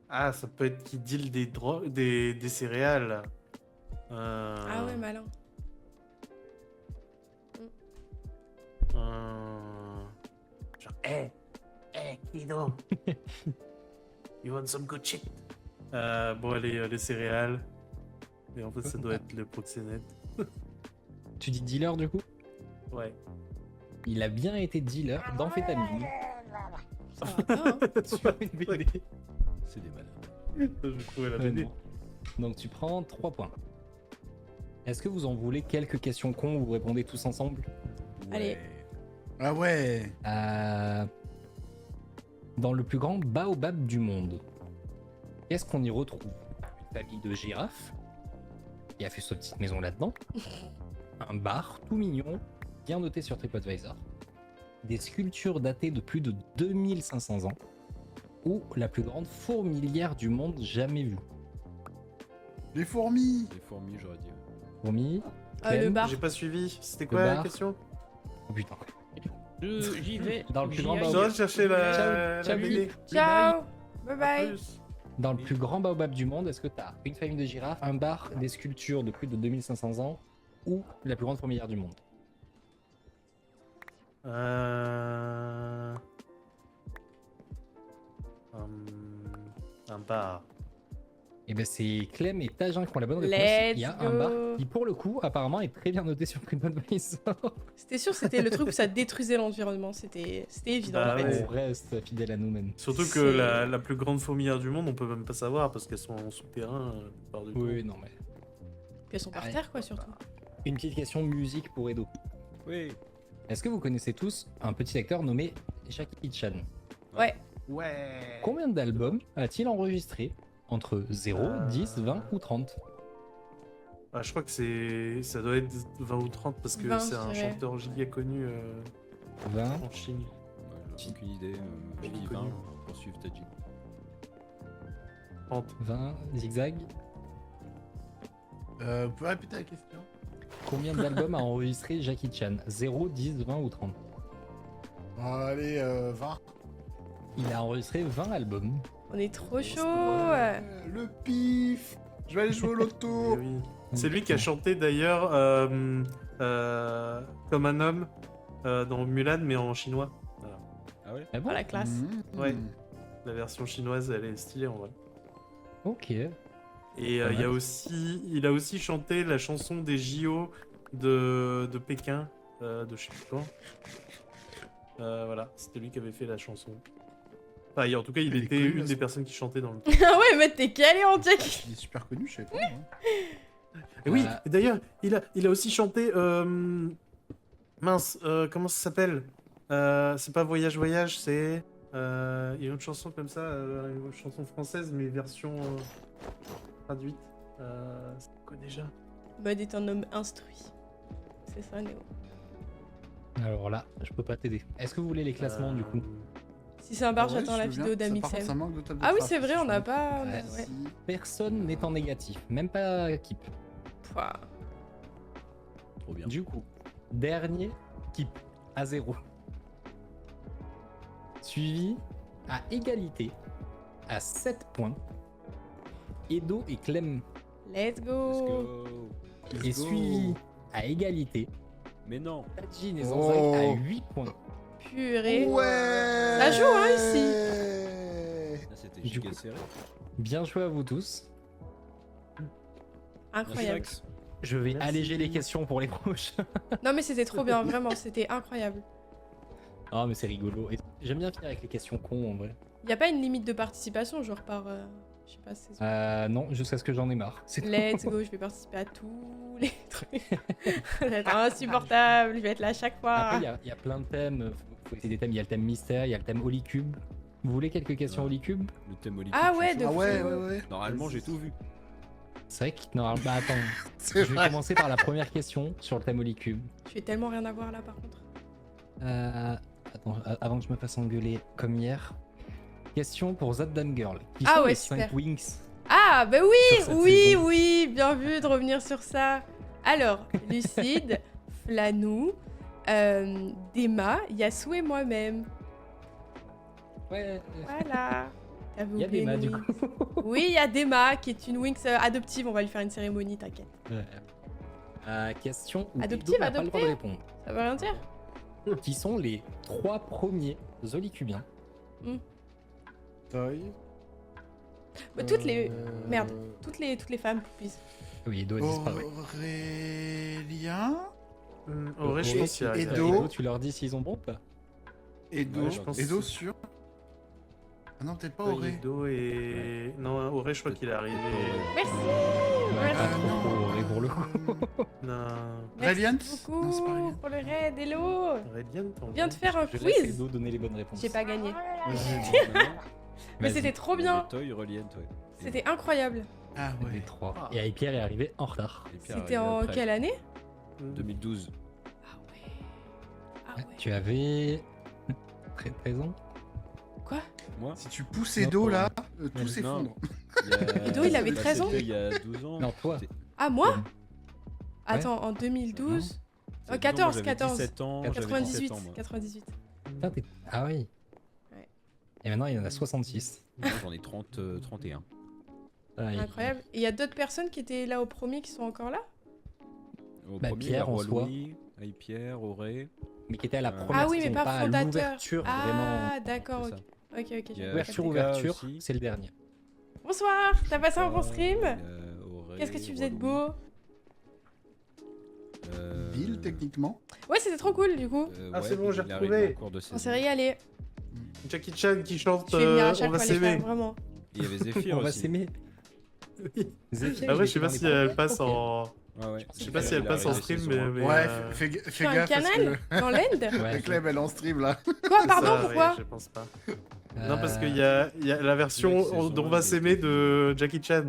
Ah, ça peut être qui deal des drogues, des céréales. Ah ouais, malin. Genre, hey, kiddo. You want some good shit? Bon, les céréales. Et en fait, ça doit être le proxénète. Tu dis dealer du coup? Ouais. Il a bien été dealer d'amphétamine Ça va pas, hein. sur une BD. c'est des malades. Je trouvais la BD. Vraiment. Donc tu prends 3 points. Est-ce que vous en voulez quelques questions cons où vous répondez tous ensemble? Allez. Ah ouais. Dans le plus grand baobab du monde, qu'est-ce qu'on y retrouve? Une famille de girafes, qui a fait sa petite maison là-dedans. Un bar tout mignon, bien noté sur TripAdvisor. Des sculptures datées de plus de 2500 ans. Ou la plus grande fourmilière du monde jamais vue. Les fourmis. Les fourmis, j'aurais dit. Fourmis. Ah, le Clem. bar. J'ai pas suivi. C'était Le quoi la bar. question? Oh putain. J'y vais. Dans le plus grand J'y baobab. aille. J'aurais cherché la Ciao, BD. Ciao. Bye À bye. plus. Dans le plus grand baobab du monde, est-ce que t'as une famille de girafes, un bar, des sculptures de plus de 2500 ans ou la plus grande fourmilière du monde? Un bar. Et ben c'est Clem et Tajin qui ont la bonne réponse. Let's Il y a un go. bar qui, pour le coup, apparemment est très bien noté sur TripAdvisor. C'était sûr, c'était le truc où ça détruisait l'environnement. C'était évident Bah en fait. ouais. On reste fidèle à nous-mêmes. Surtout que C'est- la plus grande fourmilière du monde, on peut même pas savoir parce qu'elles sont en souterrain par du Oui, non mais. Puis elles sont par Ouais. terre quoi surtout. Une petite question musique pour Edo. Oui. Est-ce que vous connaissez tous un petit acteur nommé Jackie Chan? Ouais. Ouais. Combien d'albums a-t-il enregistré entre 0, 10, 20 ou 30? Ah, je crois que ça doit être 20 ou 30 parce que 20, c'est un je dirais. chanteur giga connu 20. en Chine. J'ai aucune idée. Je Il est dis connu. 20 pour suivre Tadji. 30. 20, zigzag. Vous pouvez répéter la question? Combien d'albums a enregistré Jackie Chan? 0, 10, 20 ou 30? Allez, 20. Il a enregistré 20 albums. On est trop chaud. Le pif. Je vais aller jouer au Eh loto. oui. C'est lui qui a chanté d'ailleurs Comme un homme dans Mulan, mais en chinois. Voilà. Ah ouais? Ah bon? Oh la classe. Mmh. Ouais. La version chinoise, elle est stylée en vrai. Ok. Et Pas il mal. il a aussi chanté la chanson des JO de Pékin, de je sais plus quand. Voilà, c'était lui qui avait fait la chanson. Enfin, en tout cas, il Il est était connu, une là, des ça. personnes qui chantait dans le. Ah ouais, mais t'es calé en Jack. Il est super connu, je sais pas. Hein. Et oui, Ah. et d'ailleurs, il a aussi chanté. Mince, comment ça s'appelle C'est pas Voyage Voyage, c'est. Il y a une autre chanson comme ça, une chanson française, mais version traduite. C'est quoi déjà Mode est un homme instruit. C'est ça, Néo. Alors là, je peux pas t'aider. Est-ce que vous voulez les classements du coup? Si c'est un bar, Ah ouais, j'attends je la veux vidéo bien. Ça, par contre, ça d'Amixem. manque de table de Ah oui, trace, c'est vrai, si on je n'a me- pas. Ouais. Ouais. Personne n'est en négatif, même pas Kip. Pouah. Trop bien. Du coup, dernier Kip à 0. Suivi à égalité à 7 points. Edo et Clem. Let's Let's go. go. Et suivi à égalité Mais non. Tajin et Oh. Zanzai à 8 points. Purée. Ouais. Ça joue, hein, ici. Là, c'était Du giga coup. serré. Bien joué à vous tous. Incroyable. Merci, Rex. Je vais Merci. alléger les questions pour les prochains. Non mais c'était trop bien, vraiment, c'était incroyable. Ah mais c'est rigolo. Et j'aime bien finir avec les questions cons en vrai. Y a pas une limite de participation, genre par, je sais pas, saison. Non, jusqu'à ce que j'en ai marre. C'est tout. Let's go, je vais participer à tous les trucs. Ça va être insupportable, je vais être là à chaque fois. Après, il y a plein de thèmes. Faut essayer des thèmes. Il y a le thème mystère, il y a le thème Holycube. Vous voulez quelques questions Ouais. Holycube? Le thème Holy Ah Cube, ouais, je suis de Ah chaud. ouais, ouais, ouais. Normalement, j'ai tout vu. C'est vrai que normalement. Bah attends, C'est je vais vrai. commencer par la première question sur le thème Holycube. Je vais tellement rien avoir là par contre. Attends, avant que je me fasse engueuler comme hier. Question pour Zaddan Girl. Qui Ah sont ouais, les super. 5 Wings? Ah bah Sur oui, cette oui, saison. oui, bien vu de revenir sur ça. Alors, Lucide, Flanou, Dema, Yasu et moi-même. Ouais. Voilà. T'avais Il y a oublié Dema une du Wings. coup. Oui, il y a Dema qui est une Wings adoptive. On va lui faire une cérémonie, t'inquiète. Question où Adoptive, Edo n'a pas le droit de adoptée répondre. Ça veut rien dire? Qui sont les 3 premiers Holycubiens? Toy. Bah, toutes les. Merde. Toutes les femmes, please. Oui, Edo a disparu. Aurélien. Auré, je pense qu'il y a. Edo. Tu leur dis s'ils ont bon ou pas? Edo. Ouais, je pense Edo que- sûr. Ah non, peut-être pas Ouais, Auré. Edo et. Non, Auré, je crois qu'il est arrivé. Merci. Ouais, Merci. pas trop pour Auré pour le coup. Non. Brilliant. Merci beaucoup Non, c'est pas Brilliant. pour le raid, hello. Radiant, en On vient de vrai. faire un Je laisse quiz. Edo donner les bonnes réponses. J'ai pas gagné. Maintenant, Mais Vas-y. c'était trop bien. le Toy Reliant, ouais. C'était incroyable. Ah Les ouais. 3. Et Pierre est arrivé en retard. Et Pierre C'était arrivé en après. quelle année? 2012. Ah ouais. Ah ouais. Tu avais 13 ans. Quoi? Moi Si tu pousses les Non, dos pour- là, Non. tout s'effondre. Ludo, il avait 13 ans Il y a 12 ans. Non, toi. C'était- Ah, moi? Ouais. Attends, en 2012? c'est 12 ans, moi, 14, j'avais 14. 17 ans, j'avais 98. 17 ans, moi. 98. Putain, ah oui. Ouais. Et maintenant, il y en a 66. Moi, j'en ai 31. Ah, il- Incroyable. Et il y a d'autres personnes qui étaient là au premier qui sont encore là? Au Bah, premier, Pierre, il y a en Roi soi. Louis, Pierre, Auré. Mais qui était à la Ah première Ah oui, mais saison, pas à fondateur. l'ouverture, vraiment. Ah, d'accord. C'est Ok, ça. ok. Il y a- j'ai Ouverture, capté. ouverture, aussi. c'est le dernier. Bonsoir, t'as passé un bon stream? Auré, Qu'est-ce que tu Roi faisais de Louis. beau? Ville, techniquement. Ouais, c'était trop cool du coup. Ah, c'est ouais, bon, j'ai il est arrivé retrouvé. en cours de On saison. s'est régalé. Jackie Chan qui chante Tu fais venir à On chaque va fois les s'aimer. faire, vraiment. Il y avait Zéphyr On va aussi. s'aimer. Zéphyr, Ah il ouais, je sais était pas dans si les elle premiers. passe Ok. en. Ouais. Je sais pas si Il elle est passe en arrivé stream, saison un. mais. Ouais, euh, fais Sur un gaffe parce canal? que Dans l'end? Ouais, le club elle est en stream là. Quoi, pardon, ça, pourquoi? ouais, je pense pas. Non, parce qu'il y Euh, a la version saison, dont on va il s'aimer était- de Jackie Chan.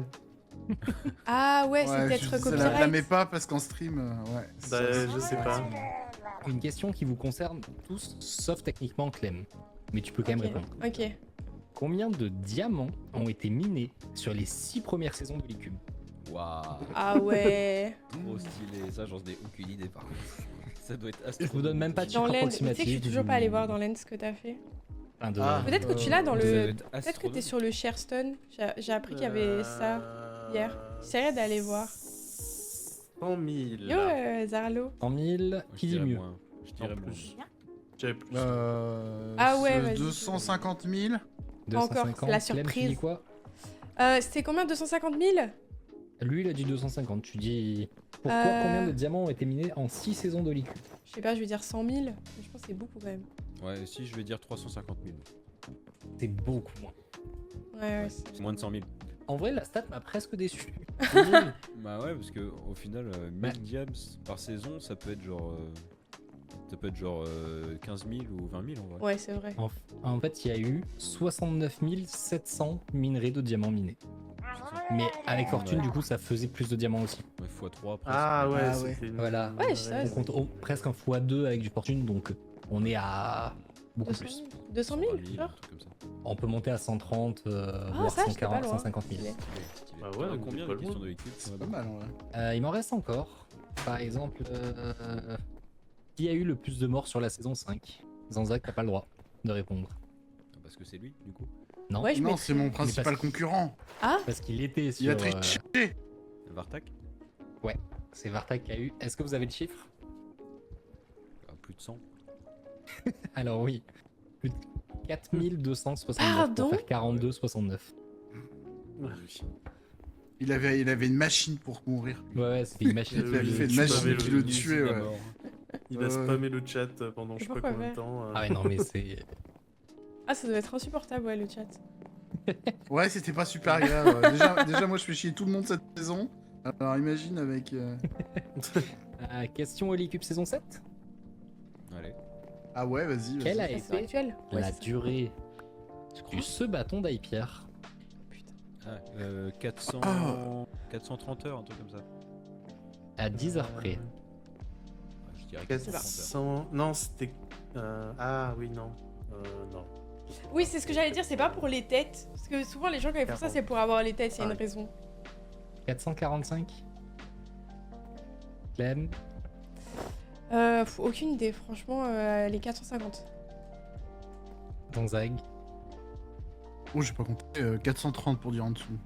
Ah ouais, c'est Ouais, peut-être je disais, copyright. la mets pas parce qu'en stream, ouais. Bah, ça, je sais pas. Une question qui vous concerne tous, sauf techniquement Clem. Mais tu peux quand même Ok. répondre. Ok. Combien de diamants ont été minés sur les 6 premières saisons de l'Icube? Waouh, Ah ouais. trop stylé. Ça, j'en ai aucune idée par contre. Ça doit être Je astronomique. vous donne même pas de Dans chiffre l'end. Mais tu sais que je suis approximatif. toujours pas allé voir dans l'end ce que t'as fait. Enfin, de- Ah. Peut-être que tu l'as dans Ça doit le. être Peut-être que t'es astronomique. sur le Sherstone. J'ai appris qu'il y avait ça. hier. J'essaierai d'aller voir. 100 000. Yo, Zarlo. 100 000, qui dit mieux? Je dirais En moins. plus. J'avais plus. Ah ouais, vas-y. 250 000. Pas encore, c'est la Clem, tu surprise. dis quoi? C'était combien? 250 000? Lui, il a dit 250. Tu dis. Pour toi, Euh. combien de diamants ont été minés en 6 saisons de l'Icube? Je sais pas, je vais dire 100 000. Mais je pense que c'est beaucoup quand même. Ouais, si je vais dire 350 000. C'est beaucoup moins. Ouais, ouais. c'est- C'est moins de 100 000. En vrai, la stat m'a presque déçu. Bah ouais, parce que au final, 1000 Bah. diams par saison, ça peut être genre. Ça peut être genre 15 000 ou 20 000 en vrai. Ouais, c'est vrai. En fait, il y a eu 69 700 minerais de diamants minés. Mais avec fortune, Ouais. du coup, ça faisait plus de diamants aussi. Ouais, x3 après. Ah ouais, Ah ouais. c'était une- Voilà. Ouais, je sais, On compte presque un x2 avec du fortune, donc on est à beaucoup 200 plus. 000, 200 000 un genre truc comme ça. On peut monter à 130, voire ça, j'étais pas 140, loin. 150 000. Stylé. Stylé. Bah ouais, T'en as on combien est pas de questions loin. de l'équipe C'est pas mal en vrai. Il m'en reste encore. Par exemple, qui a eu le plus de morts sur la saison 5? Zanzak, t'as pas le droit de répondre. Parce que c'est lui, du coup. Non, Ouais, je Non, mettrais- c'est mon principal parce que- concurrent. parce qu'il était sur. Il a triché. Vartak C'est Vartak qui a eu. Est-ce que vous avez le chiffre? Plus de 100. Alors oui. Plus de 4269 Pardon pour faire 42,69. Il avait une machine pour mourir. Ouais, c'était une machine. Il avait fait tu une machine savais qui le- le tuait, ouais. Il a spammé le chat pendant je sais pas Pourquoi combien de faire temps. Ah ouais, non, mais c'est. Ah, ça doit être insupportable, ouais, le chat. Ouais, c'était pas super agréable. Déjà, moi je fais chier tout le monde cette saison. Alors imagine avec. Question Holicube saison 7. Allez. Ah ouais, vas-y. vas-y. Quelle a La saison été actuelle. Ouais, la c'est ça. durée Je crois. du ce bâton d'Aipierre Putain. Ah, 400... Ah. 430 heures, un truc comme ça. à 10 heures près? Ah, je dirais 430 heures. 400. Non, c'était. Ah oui, non. Non. Oui, c'est ce que j'allais dire, c'est pas pour les têtes. Parce que souvent, les gens, quand ils font ça, c'est pour avoir les têtes, il y a une Ouais. raison. 445. Clem. Aucune idée, franchement, les 450. Zanzag. Oh, j'ai pas compté. 430 pour dire en dessous.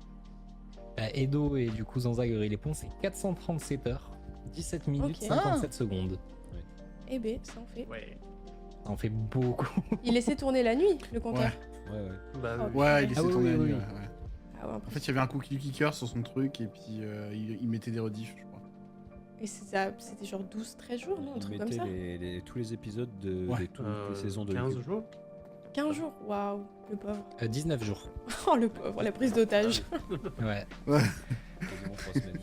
Edo et du coup Zanzag et les ponts, c'est 437 heures, 17 minutes, Ok. 57 secondes. Eh ben, ça en fait. Ouais. Ça en fait beaucoup. Il laissait tourner la nuit, le compteur. Ouais, ouais. Bah, Oh, oui. Ouais, il essaie Ah de oui, tourner oui, la nuit, oui. ouais. Ah ouais, En fait, il y avait un cookie kicker sur son truc et puis il mettait des rediffs, je crois. Et c'était genre 12-13 jours, non? Un Il truc comme mettait ça? tous les épisodes de Ouais. toutes les saisons de 15 l'équipe. jours 15 jours, waouh, le pauvre. 19 jours. Oh, le pauvre, la prise d'otage. Ouais. Quasiment 3 semaines.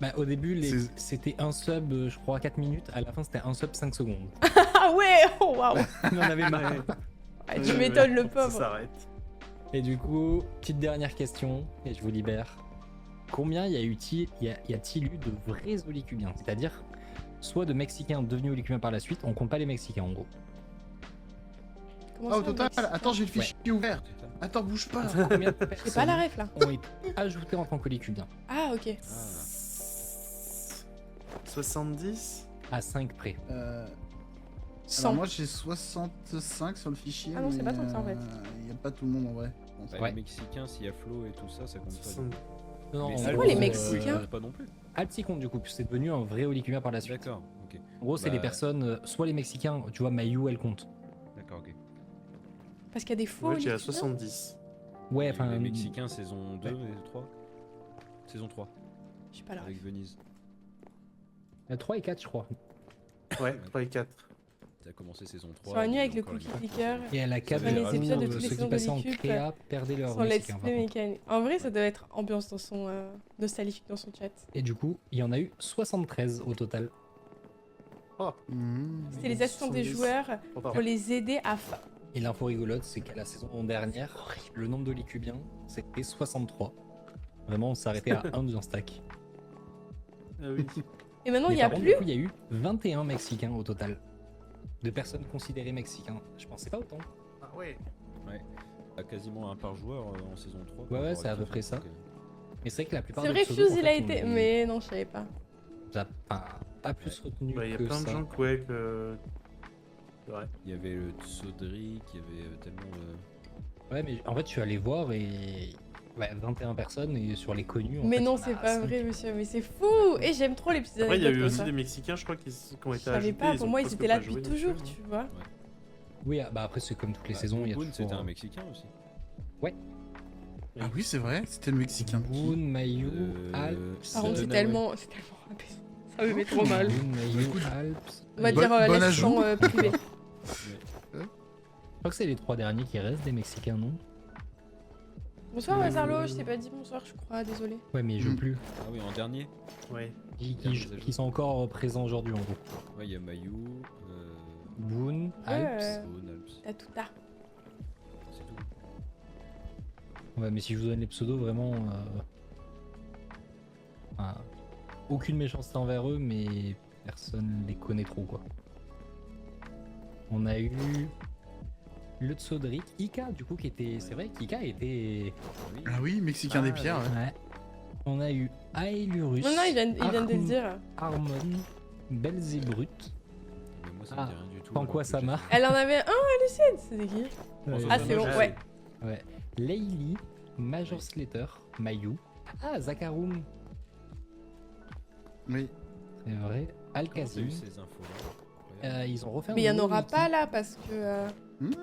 Bah, au début, C'est- c'était un sub, je crois, 4 minutes. À la fin, c'était un sub 5 secondes. Ah ouais, oh waouh. On en avait marre. Ah, tu m'étonnes, le Ça pauvre. s'arrête. Et du coup, petite dernière question, et je vous libère. Combien y a-t-il eu de vrais Olicubiens? C'est-à-dire, soit de Mexicains devenus Olicubiens par la suite, on compte pas les Mexicains en gros. Comment Ah, au ça, total, Mexicain attends, j'ai le fichier ouvert. Attends, bouge pas. Combien de J'ai pas personnes la ref là. ont été ajoutées en tant qu'Olicubiens? Ah, ok. 70. À 5 près. Alors 100. moi j'ai 65 sur le fichier. Ah non, c'est mais, pas tant que ça, en fait. Il n'y a pas tout le monde en vrai. je pense. Bah, Ouais. Les Mexicains, s'il y a Flo et tout ça, ça compte pas. 70. Non, Mais en c'est quoi, gros, les Mexicains Pas non plus. Alpes compte du coup, c'est devenu un vrai Olicubien par la suite. D'accord, ok. En gros, c'est Bah, les personnes, soit les Mexicains, tu vois, Mayu, elle compte. D'accord, ok. Parce qu'il y a des faux Ouais, j'ai à Olicubiens. 70. Ouais, Et enfin. les Mexicains, saison 2 et 3. Saison 3, J'ai pas la ref. avec Venise. 3 et 4, je crois. Ouais, 3 et 4. T'as commencé saison 3. Sur la nuit il y a avec le encore la cookie musique. clicker. Et à la Ça cave, veut dire les épisodes de toutes les ceux qui saisons passaient en d'Olicube, créa perdaient leur Sans let's Mexicain. par play contre. mécanique. En vrai, ça doit être ambiance dans son nostalgique dans son chat. Et du coup, il y en a eu 73 au total. C'était les assistants des 70. joueurs Pardon. pour les aider à Et l'info rigolote, c'est qu'à la saison dernière, le nombre d'Olicubiens, c'était 63. Vraiment, on s'arrêtait à 1 d'un stack. Ah oui. Et maintenant, Mais il y a par contre, plus. du coup, il y a eu 21 Mexicains au total. De personnes considérées Mexicains. Je pensais pas autant. Ah ouais. T'as quasiment un par joueur en saison 3. Ouais, ouais, c'est à peu près ça. Mais c'est vrai que la plupart C'est des vrai, pseudos, Fuse, en il a fait, été. on les- Mais non, je savais pas. Enfin, pas plus retenu Bah, il y a que plein de ça. gens ouais, que. Ouais. Il y avait le Tsodric, il y avait tellement. Ouais, mais en fait, je suis allé voir et. Ouais, 21 personnes et sur les connus. En Mais fait, non, il y en a c'est pas 5. vrai, monsieur. Mais c'est fou. Et j'aime trop les petites Après, il y a eu anecdotes aussi comme des ça. Mexicains, je crois, qui ont Je été savais ajoutés. pas. ils Pour ont moi, ils presque étaient là pas depuis joué non toujours, plus. tu vois. Oui, bah après, c'est comme toutes les Bah, saisons. Il y a Boone, toujours. c'était un Mexicain aussi. Ah oui, c'est vrai, c'était le Mexicain. Boone, Mayu, Euh, Alps. Par contre, c'est Dunaway. tellement rapide. Ça me met trop mal. Boone, Mayu, Écoute, Alps. On va Bon- dire bon l'assistant ajout. privé. Je crois que c'est les 3 derniers qui restent des Mexicains, non? Bonsoir, Lazarlo. Je t'ai pas dit bonsoir, je crois. Désolé. Ouais, mais je Mm. plus. Ah oui, en dernier. Ouais. Qui sont encore présents aujourd'hui en gros. Ouais, il y a Mayu, Boone, Ouais, Alps. Boone, Alps. T'as tout tard. C'est tout. Ouais, mais si je vous donne les pseudos, vraiment. Enfin, aucune méchanceté envers eux, mais personne les connaît trop, quoi. On a eu. Le Tsodric, Ika, du coup, qui était. C'est vrai qu'Ika était. Ah oui. Ah oui, Mexicain des Ah, pierres. ouais. Ouais. On a eu Aelurus. Non, non, il vient de le dire. Harmon, Belzebrut, Mais moi, ça Ah, me dit rien du tout. Pankwa alors que Sama. Elle en avait un, Lucide. C'était qui Ah, c'est bon, Ah, ouais. Ouais. Layli, Major Slater, Mayu. Ah, Zakarum, Oui. c'est vrai. j'ai- Comment t'as Alkazim. eu ces infos-là Ils ont refait un Mais il y en nouveau aura wiki. pas là parce que.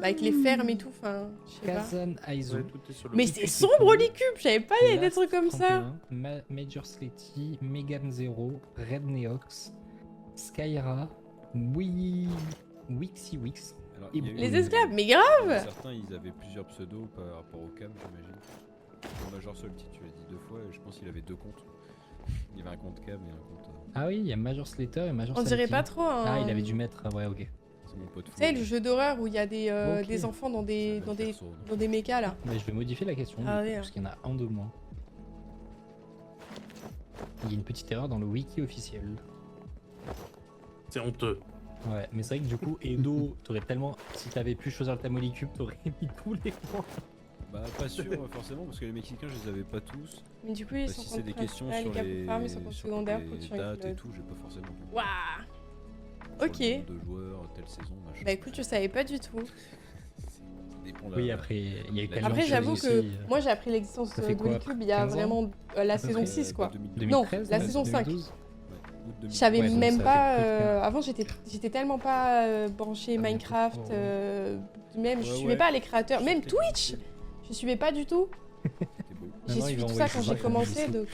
Avec les fermes et tout, enfin, je sais pas. Kazan Aizu. Ouais, tout est sur le Mais wiki. c'est sombre Olicube, je savais pas, il y avait des Last trucs comme ça. 31, Major Sletty, Megan Zero, Red Neox, Skyra, Wixie Wix. Alors, Et il y a eu- Les esclaves, mais grave. Certains, ils avaient plusieurs pseudos par rapport au cam, j'imagine. Pour Major Salty, tu l'as dit 2 fois, et je pense qu'il avait 2 comptes. Il y avait un compte cam et un compte. Ah oui, il y a Major Slater et Major On dirait Salty. pas trop un. Ah, il avait dû mettre. Ouais, ok. C'est mon pote. Tu sais, le jeu d'horreur où il y a Ok. des enfants dans des Des mécas là. Mais je vais modifier la question, Ah du coup, oui, parce qu'il y en a un de moins. Il y a une petite erreur dans le wiki officiel. C'est honteux. Ouais, mais c'est vrai que du coup, Edo, t'aurais tellement. Si t'avais pu choisir le thème Olicube, t'aurais mis tous les points. Bah, pas sûr, forcément, parce que les Mexicains, je les avais pas tous. Mais du coup, ils Bah, sont si c'est des comptes questions principal, sur les les, capes farm, ils sont comptes sur secondaires, les production dates et incluse. tout, j'ai pas forcément. Waouh. Sur Ok. le nombre de joueurs, telle saison, machin. Bah écoute, je savais pas du tout. Ça dépend de Oui, la- après, il y a eu Après, tellement de Après, choses j'avoue aussi, que moi j'ai appris l'existence ça fait quoi, d'Olicube il y a 15 ans vraiment la À peu saison près, 6 quoi. 2013, la ouais, saison 5. 2012. Je savais Ouais, donc même ça pas. fait plus de 15. Avant, j'étais tellement pas branché Ah, mais Minecraft. pourquoi, Même, je suivais pas les créateurs. Même Twitch, je suivais pas du tout. J'ai Non, il suivi va tout ça envoyer quand ça, j'ai comme commencé, je donc.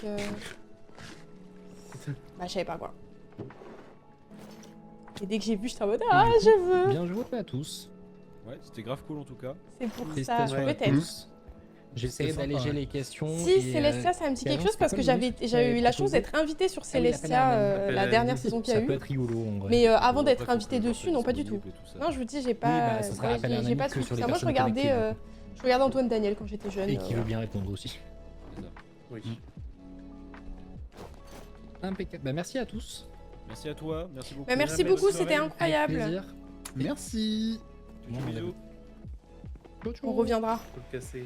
Bah, je savais pas quoi. Et dès que j'ai vu, j'étais en mode ah, du coup, je veux. Bien joué à tous. Ouais, c'était grave cool en tout cas. C'est pour ça, Félicitations à peut-être. tous. J'essaie C'était d'alléger sympa, ouais. les questions. Si et, Célestia, ça me dit quelque Karen, chose parce que c'était quoi le j'ai jeu eu la que chance t'avais d'être invitée sur Ah oui, Célestia l'appel à la la dernière nuit. saison qu'il y a Ça peut eu. être rigolo en vrai. Mais avant Bon, d'être après, faut invitée que les gens dessus, soient non, pas du tout. disponibles et tout ça. Non, je vous dis, j'ai bah, pas. ça sera ouais, appel à j'ai pas Annick que suivi sur tout les ça. Moi, je personnes regardais, connectées, je regardais Antoine Daniel quand j'étais jeune. Et qui veut bien répondre aussi. C'est ça. Oui. Impeccable. Bah, merci à tous. Merci à toi, merci beaucoup. Bah, merci Bonne beaucoup, soirée. c'était Avec incroyable. plaisir. Merci. Tout le monde, Bisous. Ciao, ciao. On reviendra. Faut le casser.